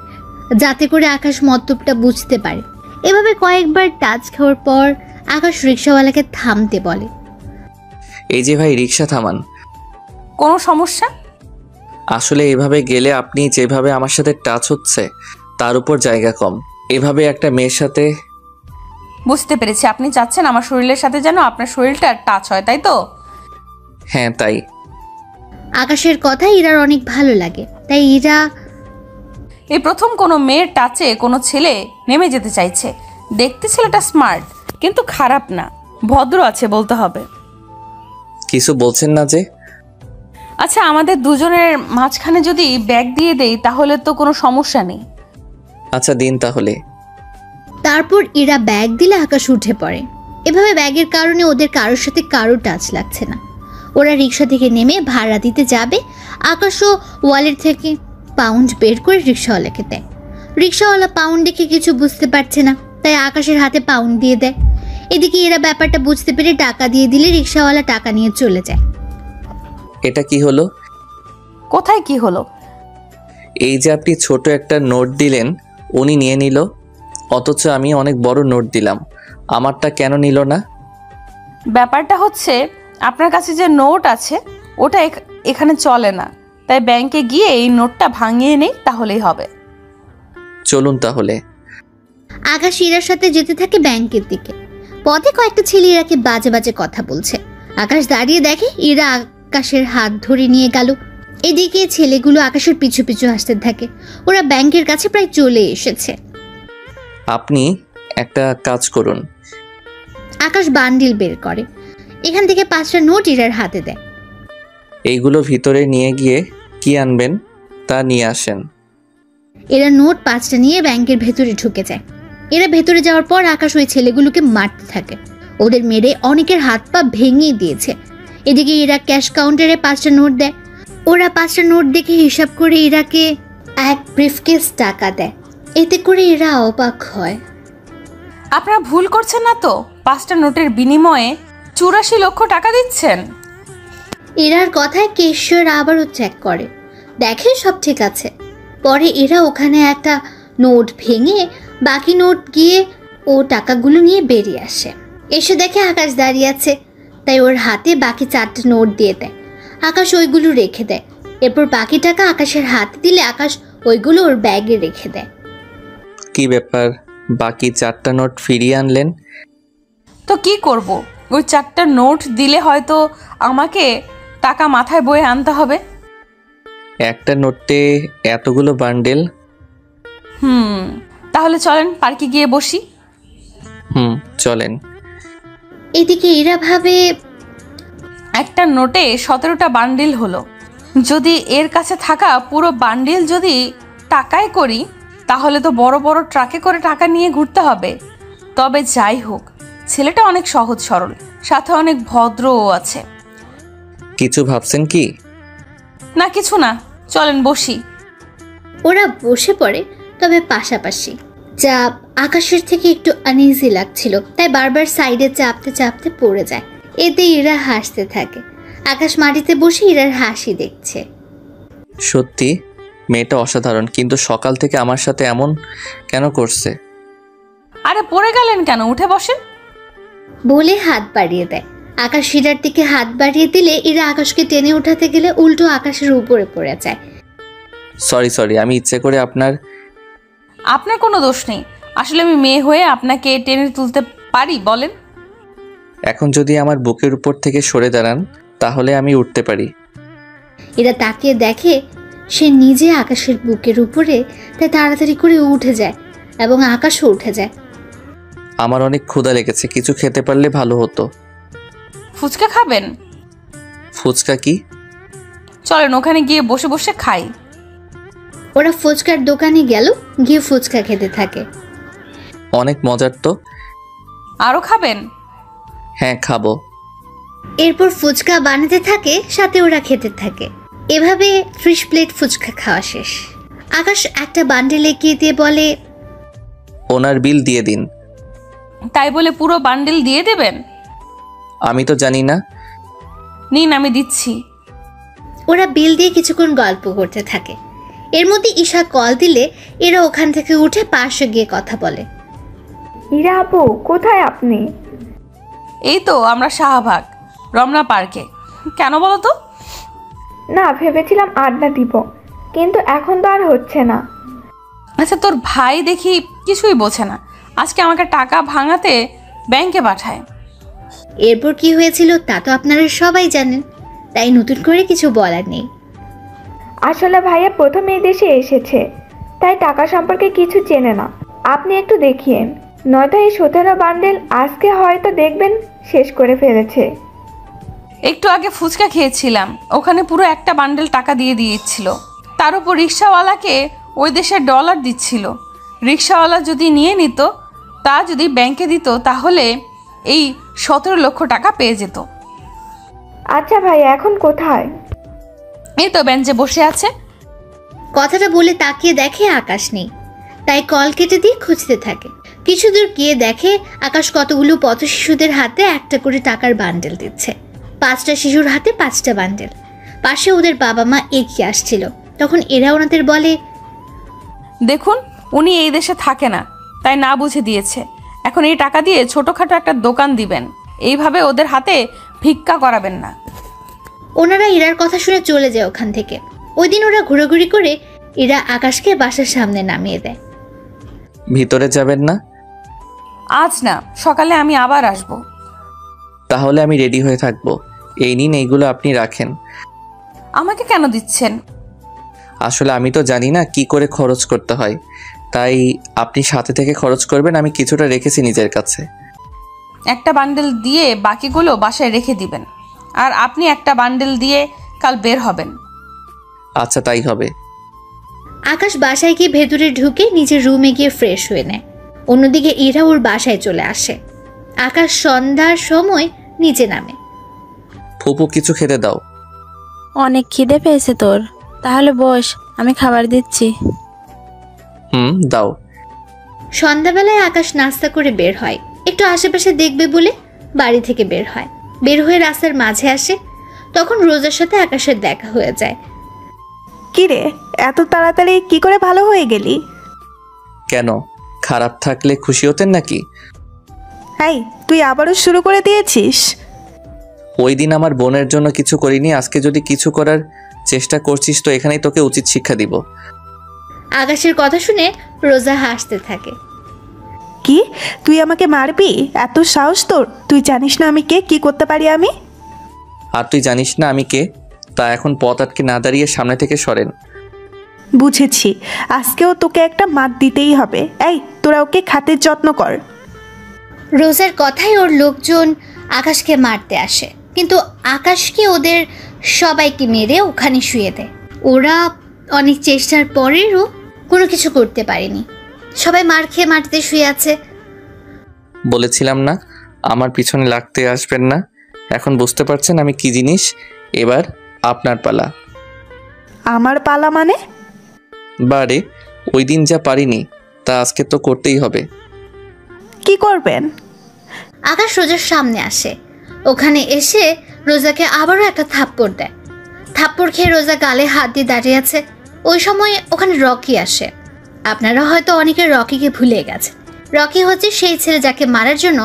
যাতে করে আকাশ মতলবটা বুঝতে পারে। এভাবে কয়েকবার টাচ খাওয়ার পর আকাশ রিক্সাওয়ালাকে থামতে বলে। এই যে ভাই, রিক্সা থামান। কোনো সমস্যা? আসলে এভাবে গেলে আপনি যেভাবে আমার সাথে টাচ হচ্ছে তার উপর জায়গা কম। এভাবে একটা মেয়ের সাথে। বুঝতে পেরেছি, আপনি চাচ্ছেন আমার শরীরের সাথে যেন আপনার শরীরটা টাচ হয়, তাই তো? হ্যাঁ, তাই। আকাশের কথা ইরার অনেক ভালো লাগে, তাই ইরা এই প্রথম কোনো মেয়ের টাচে কোনো ছেলে নেমে যেতে চাইছে। দেখতে ছেলেটা স্মার্ট, কিন্তু খারাপ না, ভদ্র আছে বলতে হবে। কিছু বলছেন না যে? আচ্ছা, আমাদের দুজনের মাঝখানে যদি ব্যাগ দিয়ে দেই তাহলে তো কোনো সমস্যা নেই। আচ্ছা, দিন তাহলে। তারপর ইরা ব্যাগ দিলে আকাশ উঠে পড়ে। এভাবে ব্যাগের কারণে ওদের কারোর সাথে কারো টাচ লাগছে না। ওরা রিক্সা থেকে নেমে ভাড়া দিতে যাবে। আকাশও ওয়ালেট থেকে পাউন্ড বের করে রিক্সাওয়ালাকে দেয়। রিক্সাওয়ালা পাউন্ড দেখে কিছু বুঝতে পারছে না, তাই আকাশের হাতে পাউন্ড দিয়ে দেয়। এদিকে এরা ব্যাপারটা বুঝতে পেরে টাকা দিয়ে দিলে রিক্সাওয়ালা টাকা নিয়ে চলে যায়। এটা কি হলো? কোথায় কি হলো? এই যে আপনি ছোট একটা নোট দিলেন, উনি নিয়ে নিল, অথচ আমি অনেক বড় নোট দিলাম, আমারটা কেন নিল না? ব্যাপারটা হচ্ছে আপনার কাছে যে নোট আছে ওটা এখানে চলে না, তাই ব্যাংকে গিয়ে এই নোটটা ভাঙিয়ে নেই, তাহলেই হবে। চলুন তাহলে। আকাশ ইরার সাথে যেতে থাকে ব্যাংকের দিকে। পথে কয়েকটা ছেলে ইরাকে বাজে বাজে কথা বলছে। আকাশ দাঁড়িয়ে দেখে ইরা আকাশের হাত ধরে নিয়ে গেল। এদিকে ছেলেগুলো আকাশের পিছু পিছু আসতে থাকে। ওরা ব্যাংকের কাছে প্রায় চলে এসেছে। আপনি একটা কাজ করুন। আকাশ বান্ডিল বের করে, এখান থেকে 5টা নোট ইরার হাতে দেয়। এইগুলো ভিতরে নিয়ে গিয়ে কি আনবেন তা নিয়ে আসেন। এরা নোট 5টা নিয়ে ব্যাংকের ভেতরে ঢুকে যায়। এরা ভেতরে যাওয়ার পর আকাশ ওই ছেলেগুলোকে মারতে থাকে। ওদের মেরে অনেকের হাত পা ভেঙে দিয়েছে। এদিকে এরা ক্যাশ কাউন্টারে 5টা নোট দেয়। ওরা 5টা নোট দেখে হিসাব করে ইরাকে এক ব্রিফকেস টাকা দেয়। এতে করে এরা অবাক হয়। আপনারা ভুল করছেন না তো? 5টা নোটের বিনিময়ে 84 লক্ষ টাকা দিচ্ছেন। এরার কথায় কেশর আবারও চেক করে, দেখে সব ঠিক আছে। পরে এরা ওখানে একটা নোট ভেঙে বাকি নোট গিয়ে ও টাকাগুলো নিয়ে বেরিয়ে আসে। এসে দেখে আকাশ দাঁড়িয়ে আছে, তাই ওর হাতে বাকি 4টা নোট দিয়ে দেয়। আকাশ ওইগুলো রেখে দেয়। এরপর বাকি টাকা আকাশের হাতে দিলে আকাশ ওইগুলো ওর ব্যাগে রেখে দেয়। কি ব্যাপার, বাকি 4টা নোট ফিরিয়ে আনলেন? তো কি করব, ওই 4টা নোট দিলে হয়তো আমাকে টাকা মাথায় বয়ে আনতে হবে। একটা নোটে এতগুলো বান্ডেল? তাহলে চলেন পার্কে গিয়ে বসি। চলেন। এদিকে এরা ভাবে একটা নোটে 17টা বান্ডিল হলো। যদি এর কাছে থাকা পুরো বান্ডিল যদি টাকায় করি, তাহলে তো বড় বড় ট্রাকে করে টাকা নিয়ে ঘুরতে হবে। তবে যাই হোক, ছেলেটা অনেক সহজ সরল, সাথে অনেক ভদ্রও আছে। কিছু ভাবছেন কি? না, কিছু না, চলেন বসি। ওরা বসে পড়ে, তবে পাশাপাশি। যা আকাশের থেকে একটু আনইজি লাগছিল, তাই বারবার সাইডে চাপতে চাপতে পড়ে যায়। এতে ইরা হাসতে থাকে। আকাশ মাটিতে বসে ইরার হাসি দেখছে। সত্যি মেয়েটা অসাধারণ, কিন্তু সকাল থেকে আমার সাথে এমন কেন করছে? আরে পড়ে গেলেন কেন, উঠে বসেন বলে হাত বাড়িয়ে দেয়। আকাশ ইরার দিকে হাত বাড়িয়ে দিলে ইরা আকাশকে টেনে উঠাতে গেলে উল্টো আকাশের উপরে পড়ে যায়। সরি, আমি ইচ্ছে করে আপনার কোনো দোষ নেই। আসলে আমি মেয়ে হয়ে আপনাকে টেনে তুলতে পারি বলেন? এখন যদি আমার বুকের উপর থেকে সরে দাঁড়ান তাহলে আমি উঠতে পারি। এরা তাকিয়ে দেখে সে নিজে আকাশের বুকের উপরে, তাই তাড়াতাড়ি করে উঠে যায় এবং আকাশও উঠে যায়। আমার অনেক ক্ষুধা লেগেছে, কিছু খেতে পারলে ভালো হতো। ফুচকা খাবেন? ফুচকা কি? চলেন ওখানে গিয়ে বসে বসে খাই। ওরা ফুচকার দোকানে গেল, গিয়ে ফুচকা খেতে থাকে। অনেক মজার তো। আরো খাবেন? হ্যাঁ, খাবো। এরপর ফুচকা বানাতে থাকে, সাথে ওরা খেতে থাকে। এভাবে 30 প্লেট ফুচকা খাওয়া শেষ। আকাশ একটা বান্ডেল এগিয়ে দিয়ে বলে, ওনার বিল দিয়ে দিন। তাই বলে পুরো বান্ডেল দিয়ে দেবেন? আমি তো জানি না। নিন, আমি দিচ্ছি। ওরা বিল দিয়ে কিছুক্ষণ গল্প করতে থাকে। এর মধ্যে ঈশা কল দিলে এরা ওখান থেকে উঠে পাশে গিয়ে কথা বলে। ইরা আপু, কোথায় আপনি? এই তো আমরা শাহবাগ রমনা পার্কে। কেন বলো তো? না, ভেবেছিলাম আড্ডা দিব, কিন্তু এখন তো আর হচ্ছে না। আচ্ছা, তোর ভাই দেখি কিছুই বোঝে না। আজকে আমাকে টাকা ভাঙাতে ব্যাংকে পাঠায়। এরপর কি হয়েছিল তা তো আপনারা সবাই জানেন, তাই নতুন করে কিছু বলার নেই। আসলে ভাইয়া প্রথম এই দেশে এসেছে, তাই টাকা সম্পর্কে কিছু চেনে না। আপনি একটু দেখিয়েন, নয়তো এই 17 বান্ডেল আজকে হয়তো দেখবেন শেষ করে ফেলেছে। একটু আগে ফুচকা খেয়েছিলাম, ওখানে পুরো একটা বান্ডেল টাকা দিয়ে দিয়েছিল। তার উপর রিক্সাওয়ালাকে ওই দেশের ডলার দিচ্ছিল। রিক্সাওয়ালা যদি নিয়ে নিত, তা যদি ব্যাংকে দিত, তাহলে এই 17 লক্ষ টাকা পেয়ে যেত। আচ্ছা ভাই, এখন কোথায়? এই তো বেঞ্চে বসে আছে। কথাটা বলে তাকিয়ে দেখে আকাশ নেই, তাই কল কেটে দিয়ে খুঁজতে থাকে। কিছু দূর গিয়ে দেখে আকাশ কতগুলো পথ শিশুদের হাতে একটা করে টাকার বান্ডেল দিচ্ছে। 5টা শিশুর হাতে 5টা বান্ডেল। পাশে ওদের বাবা মা এগিয়ে আসছিল। তখন এরা ওনাদের বলে, দেখুন, উনি এই দেশে থাকে না, তাই না বুঝে দিয়েছে। এখন এই টাকা দিয়ে ছোটখাটো একটা দোকান দিবেন। এইভাবে ওদের হাতে ভিক্ষা করাবেন না। ওনারা ইরার কথা শুনে চলে যায় ওখান থেকে। ওই দিন ওরা ঘোরাঘুরি করে ইরা আকাশকে বাসার সামনে নামিয়ে দেয়। ভিতরে যাবেন না? আজ না, সকালে আমি আবার আসব। তাহলে আমি রেডি হয়ে থাকবো। এই নিন, এইগুলো আপনি রাখেন। আমাকে কেন দিচ্ছেন? আসলে আমি তো জানি না কি করে খরচ করতে হয়, তাই আপনি সাথে থেকে খরচ করবেন। আমি কিছুটা রেখেছি নিজের কাছে। একটা বান্ডেল দিয়ে বাকিগুলো বাসায় রেখে দিবেন, আর আপনি একটা বান্ডেল দিয়ে কাল বের হবেন। আচ্ছা, তাই হবে। আকাশ বাসায় গিয়ে ভেতরে ঢুকে নিজের রুমে গিয়ে ফ্রেশ হয়ে নেয়। অন্যদিকে ইরা ওর বাসায় চলে আসে। আকাশ সন্ধ্যার সময় নিচে নামে। ফুপু, কিছু খেতে দাও। অনেক খিদে পেয়েছে তোর, তাহলে বস, আমি খাবার দিচ্ছি। দাও। সন্ধ্যাবেলায় আকাশ নাস্তা করে বের হয়। একটু আশেপাশে দেখবে বলে বাড়ি থেকে বের হয়। বের হয়ে রাস্তার মাঝে আসে, তখন রোজার সাথে আকাশের দেখা হয়ে যায়। কি রে, এত তাড়াতাড়ি কি করে ভালো হয়ে গেলি? কেন, খারাপ থাকলে খুশি হতেন নাকি? এই, তুই আবারও শুরু করে দিয়েছিস? ওই দিন আমার বোনের জন্য কিছু করিনি, আজকে যদি কিছু করার চেষ্টা করছিস তো এখানেই তোকে উচিত শিক্ষা দিব। আকাশের কথা শুনে রোজা হাসতে থাকে। কি, তুই আমাকে মারবি? এত সাহস তোর? তুই জানিস না আমি কে, কি করতে পারি আমি? আর তুই জানিস না আমি কে? তা এখন পথ আটকে না দাঁড়িয়ে সামনে থেকে সরেন। বুঝেছি, আজকেও তোকে একটা মাত দিতেই হবে। এই, তোরা ওকে খাতের যত্ন কর। রোজার কথায় ওর লোকজন আকাশকে মারতে আসে, কিন্তু আকাশকে ওদের সবাইকে মেরে ওখানে শুয়ে দেয়। ওরা অনেক চেষ্টার পরেও কোনো কিছু করতে পারেনি। সবাই মার খেয়ে মাটিতে শুয়ে আছে। বলেছিলাম না আমার পিছনে লাগতে আসবেন না। এখন বুঝতে পারছেন আমি কি জিনিস। এবার আপনার পালা। আমার পালা মানে? বারে, ওই দিন যা পারিনি তা আজকে তো করতেই হবে। কি করবেন? আকাশ রোজার সামনে আসে। ওখানে এসে রোজাকে আবারও একটা থাপ্পড় দেয়। থাপ্পড় খেয়ে রোজা গালে হাত দিয়ে দাঁড়িয়ে আছে। ওই সময় ওখানে রকি আসে। আপনারা হয়তো অনেকে রকিকে ভুলে গেছে। রকি হচ্ছে সেই ছেলে যাকে মারার জন্য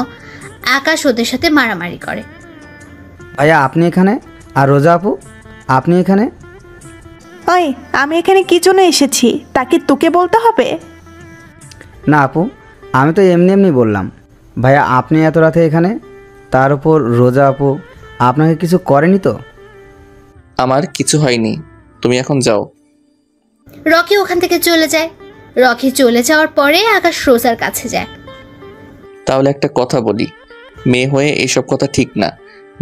আকাশ ওদের সাথে মারামারি করে। ভাইয়া, আপনি এখানে? আর রোজা আপু, আপনি এখানে? ওই, আমি এখানে কি জন্য এসেছি তা কি তোকে বলতে হবে? না আপু, আমি তো এমনি এমনি বললাম। ভাইয়া, আপনি এত রাতে এখানে? তার উপর রোজা আপু আপনাকে কিছু করেনি তো? আমার কিছু হয়নি, তুমি এখন যাও। রকি ওখান থেকে চলে যায়। রকি চলে যাওয়ার পরে আকাশ রোজার কাছে যায়। তাহলে একটা কথা বলি, মেয়ে হয়ে এইসব কথা ঠিক না।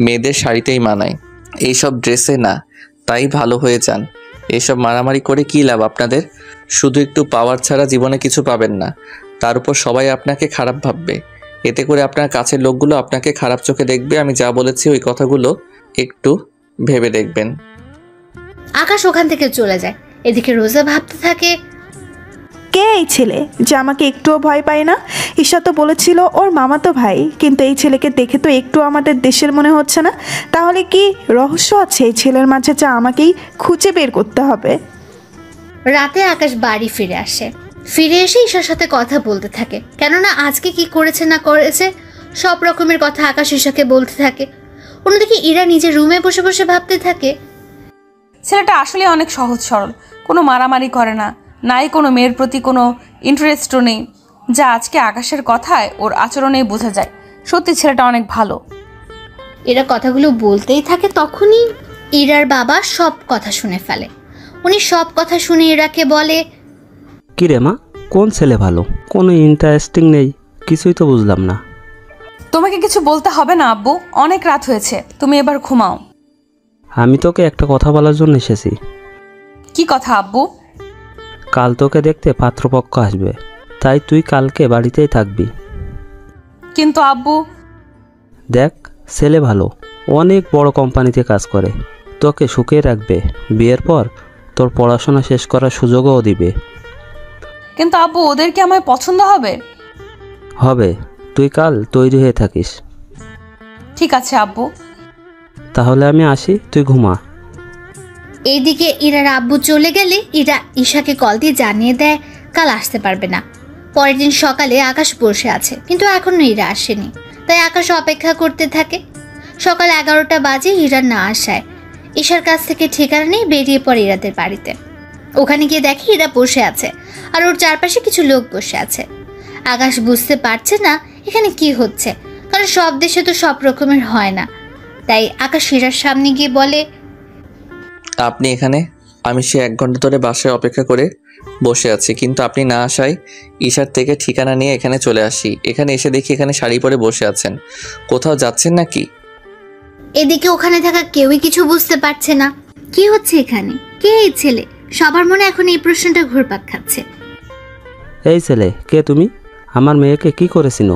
মেয়েদের শাড়িতেই মানায়, এইসব ড্রেসে না। তাই ভালো হয়ে যান। এইসব মারামারি করে কী লাভ আপনাদের? শুধু একটু পাওয়ার ছাড়া জীবনে কিছু পাবেন না। তার উপর সবাই আপনাকে খারাপ ভাববে। এতে করে আপনার কাছের লোকগুলো আপনাকে খারাপ চোখে দেখবে। আমি যা বলেছি ওই কথাগুলো একটু ভেবে দেখবেন। আকাশ ওখান থেকে চলে যায়। এদিকে রোজা ভাবতে থাকে, কে এই ছেলে যে আমাকে একটুও ভয় পায় না? ঈশা তো বলেছিল ওর মামাতো ভাই, কিন্তু এই ছেলেকে দেখে তো একটু আমাদের দেশের মনে হচ্ছে না। তাহলে কি রহস্য আছে এই ছেলের মাঝে যা আমাকেই খুঁজে বের করতে হবে? রাতে আকাশ বাড়ি ফিরে আসে। ফিরে এসে ঈশার সাথে কথা বলতে থাকে, কেননা আজকে কি করেছে না করেছে সব রকমের কথা আকাশ ঈশাকে বলতে থাকে। অন্যদিকে ইরা নিজের রুমে বসে বসে ভাবতে থাকে, ছেলেটা আসলে অনেক সহজ সরল, কোনো মারামারি করে না, নাই কোনো মেয়ের প্রতি কোনো ইন্টারেস্টও নেই, যা আজকে আকাশের কথায় ওর আচরণেই বোঝা যায়। সত্যি ছেলেটা অনেক ভালো। এরা কথাগুলো বলতেই থাকে, তখনই ইরার বাবা সব কথা শুনে ফেলে। উনি সব কথা শুনে ইরাকে বলে, কি রে মা, কোন ছেলে ভালো? কোনো ইন্টারেস্টিং নেই, কিছুই তো বুঝলাম না। তোমাকে কিছু বলতে হবে না আব্বু, অনেক রাত হয়েছে, তুমি এবার ঘুমাও। আমি তোকে একটা কথা বলার জন্য এসেছি। কি কথা আব্বু? কাল তোকে দেখতে পাত্রপক্ষ আসবে, তাই তুই কালকে বাড়িতেই থাকবি। কিন্তু আব্বু। দেখ, ছেলে ভালো, অনেক বড় কোম্পানিতে কাজ করে, তোকে সুখে রাখবে। বিয়ের পর তোর পড়াশোনা শেষ করার সুযোগও দিবে। কিন্তু আব্বু, ওদের কি আমায় পছন্দ হবে? হবে, তুই কাল তৈরি হয়ে থাকিস। ঠিক আছে আব্বু। তাহলে আমি আসি, তুই ঘুমা। এইদিকে ইরার আব্বু চলে গেলে ইরা ঈশাকে কল দিয়ে জানিয়ে দেয় কাল আসতে পারবে না। পরের দিন সকালে আকাশ বসে আছে, কিন্তু এখনো ইরা আসেনি। তাই আকাশ অপেক্ষা করতে থাকে। সকাল 11টা বাজে ইরা না আসায় ঈশার কাছ থেকে ঠিকানা নিয়ে বেরিয়ে পড়ে ইরাদের বাড়িতে। ওখানে গিয়ে দেখে ইরা বসে আছে আর ওর চারপাশে কিছু লোক বসে আছে। আকাশ বুঝতে পারছে না এখানে কি হচ্ছে, কারণ সব দেশে তো সব রকমের হয় না। তাই আকাশ ইরার সামনে গিয়ে বলে, আপনি এখানে? আমি সে 1 ঘন্টা ধরে বাসায় অপেক্ষা করে বসে আছি, কিন্তু আপনি না আসায় ঈশার থেকে ঠিকানা নিয়ে এখানে চলে আসি। এখানে এসে দেখি এখানে শাড়ি পরে বসে আছেন, কোথাও যাচ্ছেন নাকি? এদিকে ওখানে থাকা কেউই কিছু বুঝতে পারছে না কি হচ্ছে এখানে, কে এই ছেলে। সবার মনে এখন এই প্রশ্নটা ঘুরপাক খাচ্ছে। এই ছেলে, কে তুমি? আমার মেয়েকে কি করেছিল?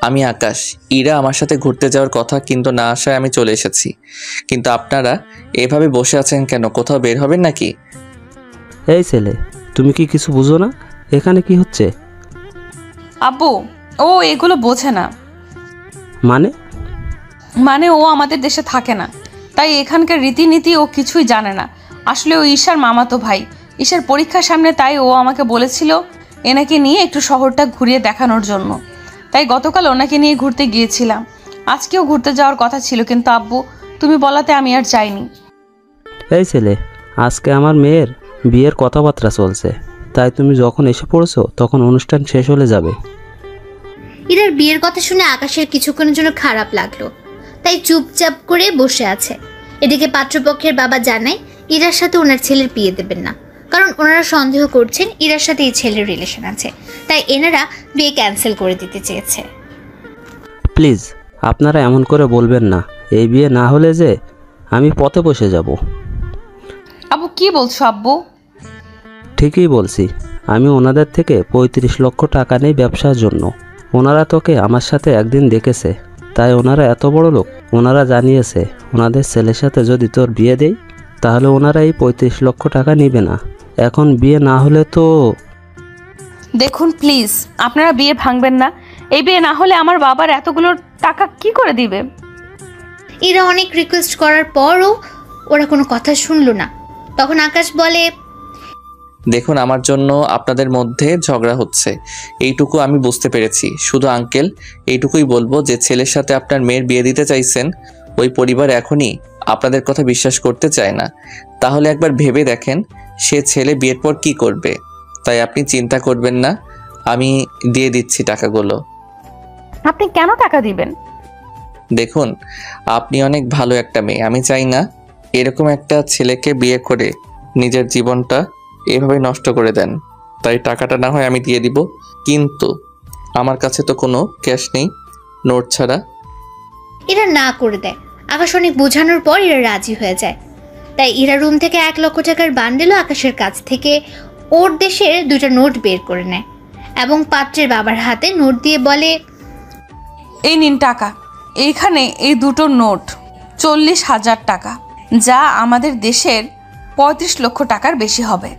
আমি আকাশ। ইরা আমার সাথে ঘুরতে যাওয়ার কথা, কিন্তু না আসায় আমি চলে এসেছি। কিন্তু আপনারা এভাবে বসে আছেন কেন? কোথাও বের হবেন নাকি? এই ছেলে, তুমি কি কিছু বুঝো না? এখানে কি হচ্ছে? আব্বু, ও এগুলো বোঝে না। মানে ও আমাদের দেশে থাকে না, তাই এখানকার রীতিনীতি ও কিছুই জানে না। আসলে ও ঈশার মামাতো ভাই। ঈশার পরীক্ষার সামনে, তাই ও আমাকে বলেছিল এনাকে নিয়ে একটু শহরটা ঘুরিয়ে দেখানোর জন্য। তাই গতকাল ওনাকে নিয়ে ঘুরতে গিয়েছিলাম। আজকেও ঘুরতে যাওয়ার কথা ছিল, কিন্তু আব্বু তুমি বলাতে আমি আর যাইনি। এই ছেলে, আজকে আমার মেয়ের বিয়ের কথাবার্তা চলছে, তাই তুমি যখন এসে পড়েছো তখন অনুষ্ঠান শেষ হলে যাবে। ইরার বিয়ের কথা শুনে আকাশের কিছুক্ষণের জন্য খারাপ লাগলো, তাই চুপচাপ করে বসে আছে। এদিকে পাত্রপক্ষের বাবা জানায় ইরার সাথে ওনার ছেলের বিয়ে দেবেন না, কারণ ওনারা সন্দেহ করছেন ইরার সাথে এই ছেলের রিলেশন আছে, তাই এনারা বিয়ে ক্যান্সেল করে দিতে চেয়েছে। প্লিজ আপনারা এমন করে বলবেন না। এই বিয়ে না হলে যে আমি পথে বসে যাব। আব্বু কি বলছো আব্বু? ঠিকই বলছি। আমি ওনাদের থেকে 35 লক্ষ টাকা নেই ব্যবসার জন্য। ওনারা তোকে আমার সাথে একদিন দেখেছে, তাই ওনারা এত বড় লোক। ওনারা জানিয়েছে ওনাদের ছেলের সাথে যদি তোর বিয়ে দেই তাহলে ওনারা এই 35 লক্ষ টাকা নেবে না। এখন বিয়ে না হলে তো। দেখুন প্লিজ, আপনারা বিয়ে ভাঙবেন না। এই বিয়ে না হলে আমার বাবার এতগুলো টাকা কি করে দিবে? এরা অনেক রিকোয়েস্ট করার পরও ওরা কোনো কথা শুনলো না। তখন আকাশ বলে, দেখুন, আমার জন্য আপনাদের মধ্যে ঝগড়া হচ্ছে, এইটুকু আমি বুঝতে পেরেছি। শুধু আঙ্কেল এইটুকুই বলবো যে ছেলের সাথে আপনার মেয়ের বিয়ে দিতে চাইছেন, ওই পরিবার এখনই আপনাদের কথা বিশ্বাস করতে চায় না। তাহলে একবার ভেবে দেখেন সে ছেলে বিয়ের পর কি করবে। তাই আপনি চিন্তা করবেন না, আমি দিয়ে দিচ্ছি টাকাগুলো। আপনি কেন টাকা দিবেন? দেখুন, আপনি অনেক ভালো একটা মেয়ে। আমি চাই না এরকম একটা ছেলেকে বিয়ে করে নিজের জীবনটা এভাবে নষ্ট করে দেন। তাই টাকাটা না হয় আমি দিয়ে দিব, কিন্তু আমার কাছে তো কোনো ক্যাশ নেই, নোট ছাড়া। এরা না করে দেয়। আকাশ অনেক বোঝানোর পর এরা রাজি হয়ে যায়। তাই ইরা রুম থেকে 1 লক্ষ টাকার বান্ডেলও আকাশের কাছ থেকে ওর দেশের 2টা নোট বের করে নেয় এবং পাত্রের বাবার হাতে নোট দিয়ে বলে, এই নিন টাকা। এইখানে এই 2টো নোট 40,000 টাকা, যা আমাদের দেশের 35 লক্ষ টাকার বেশি হবে।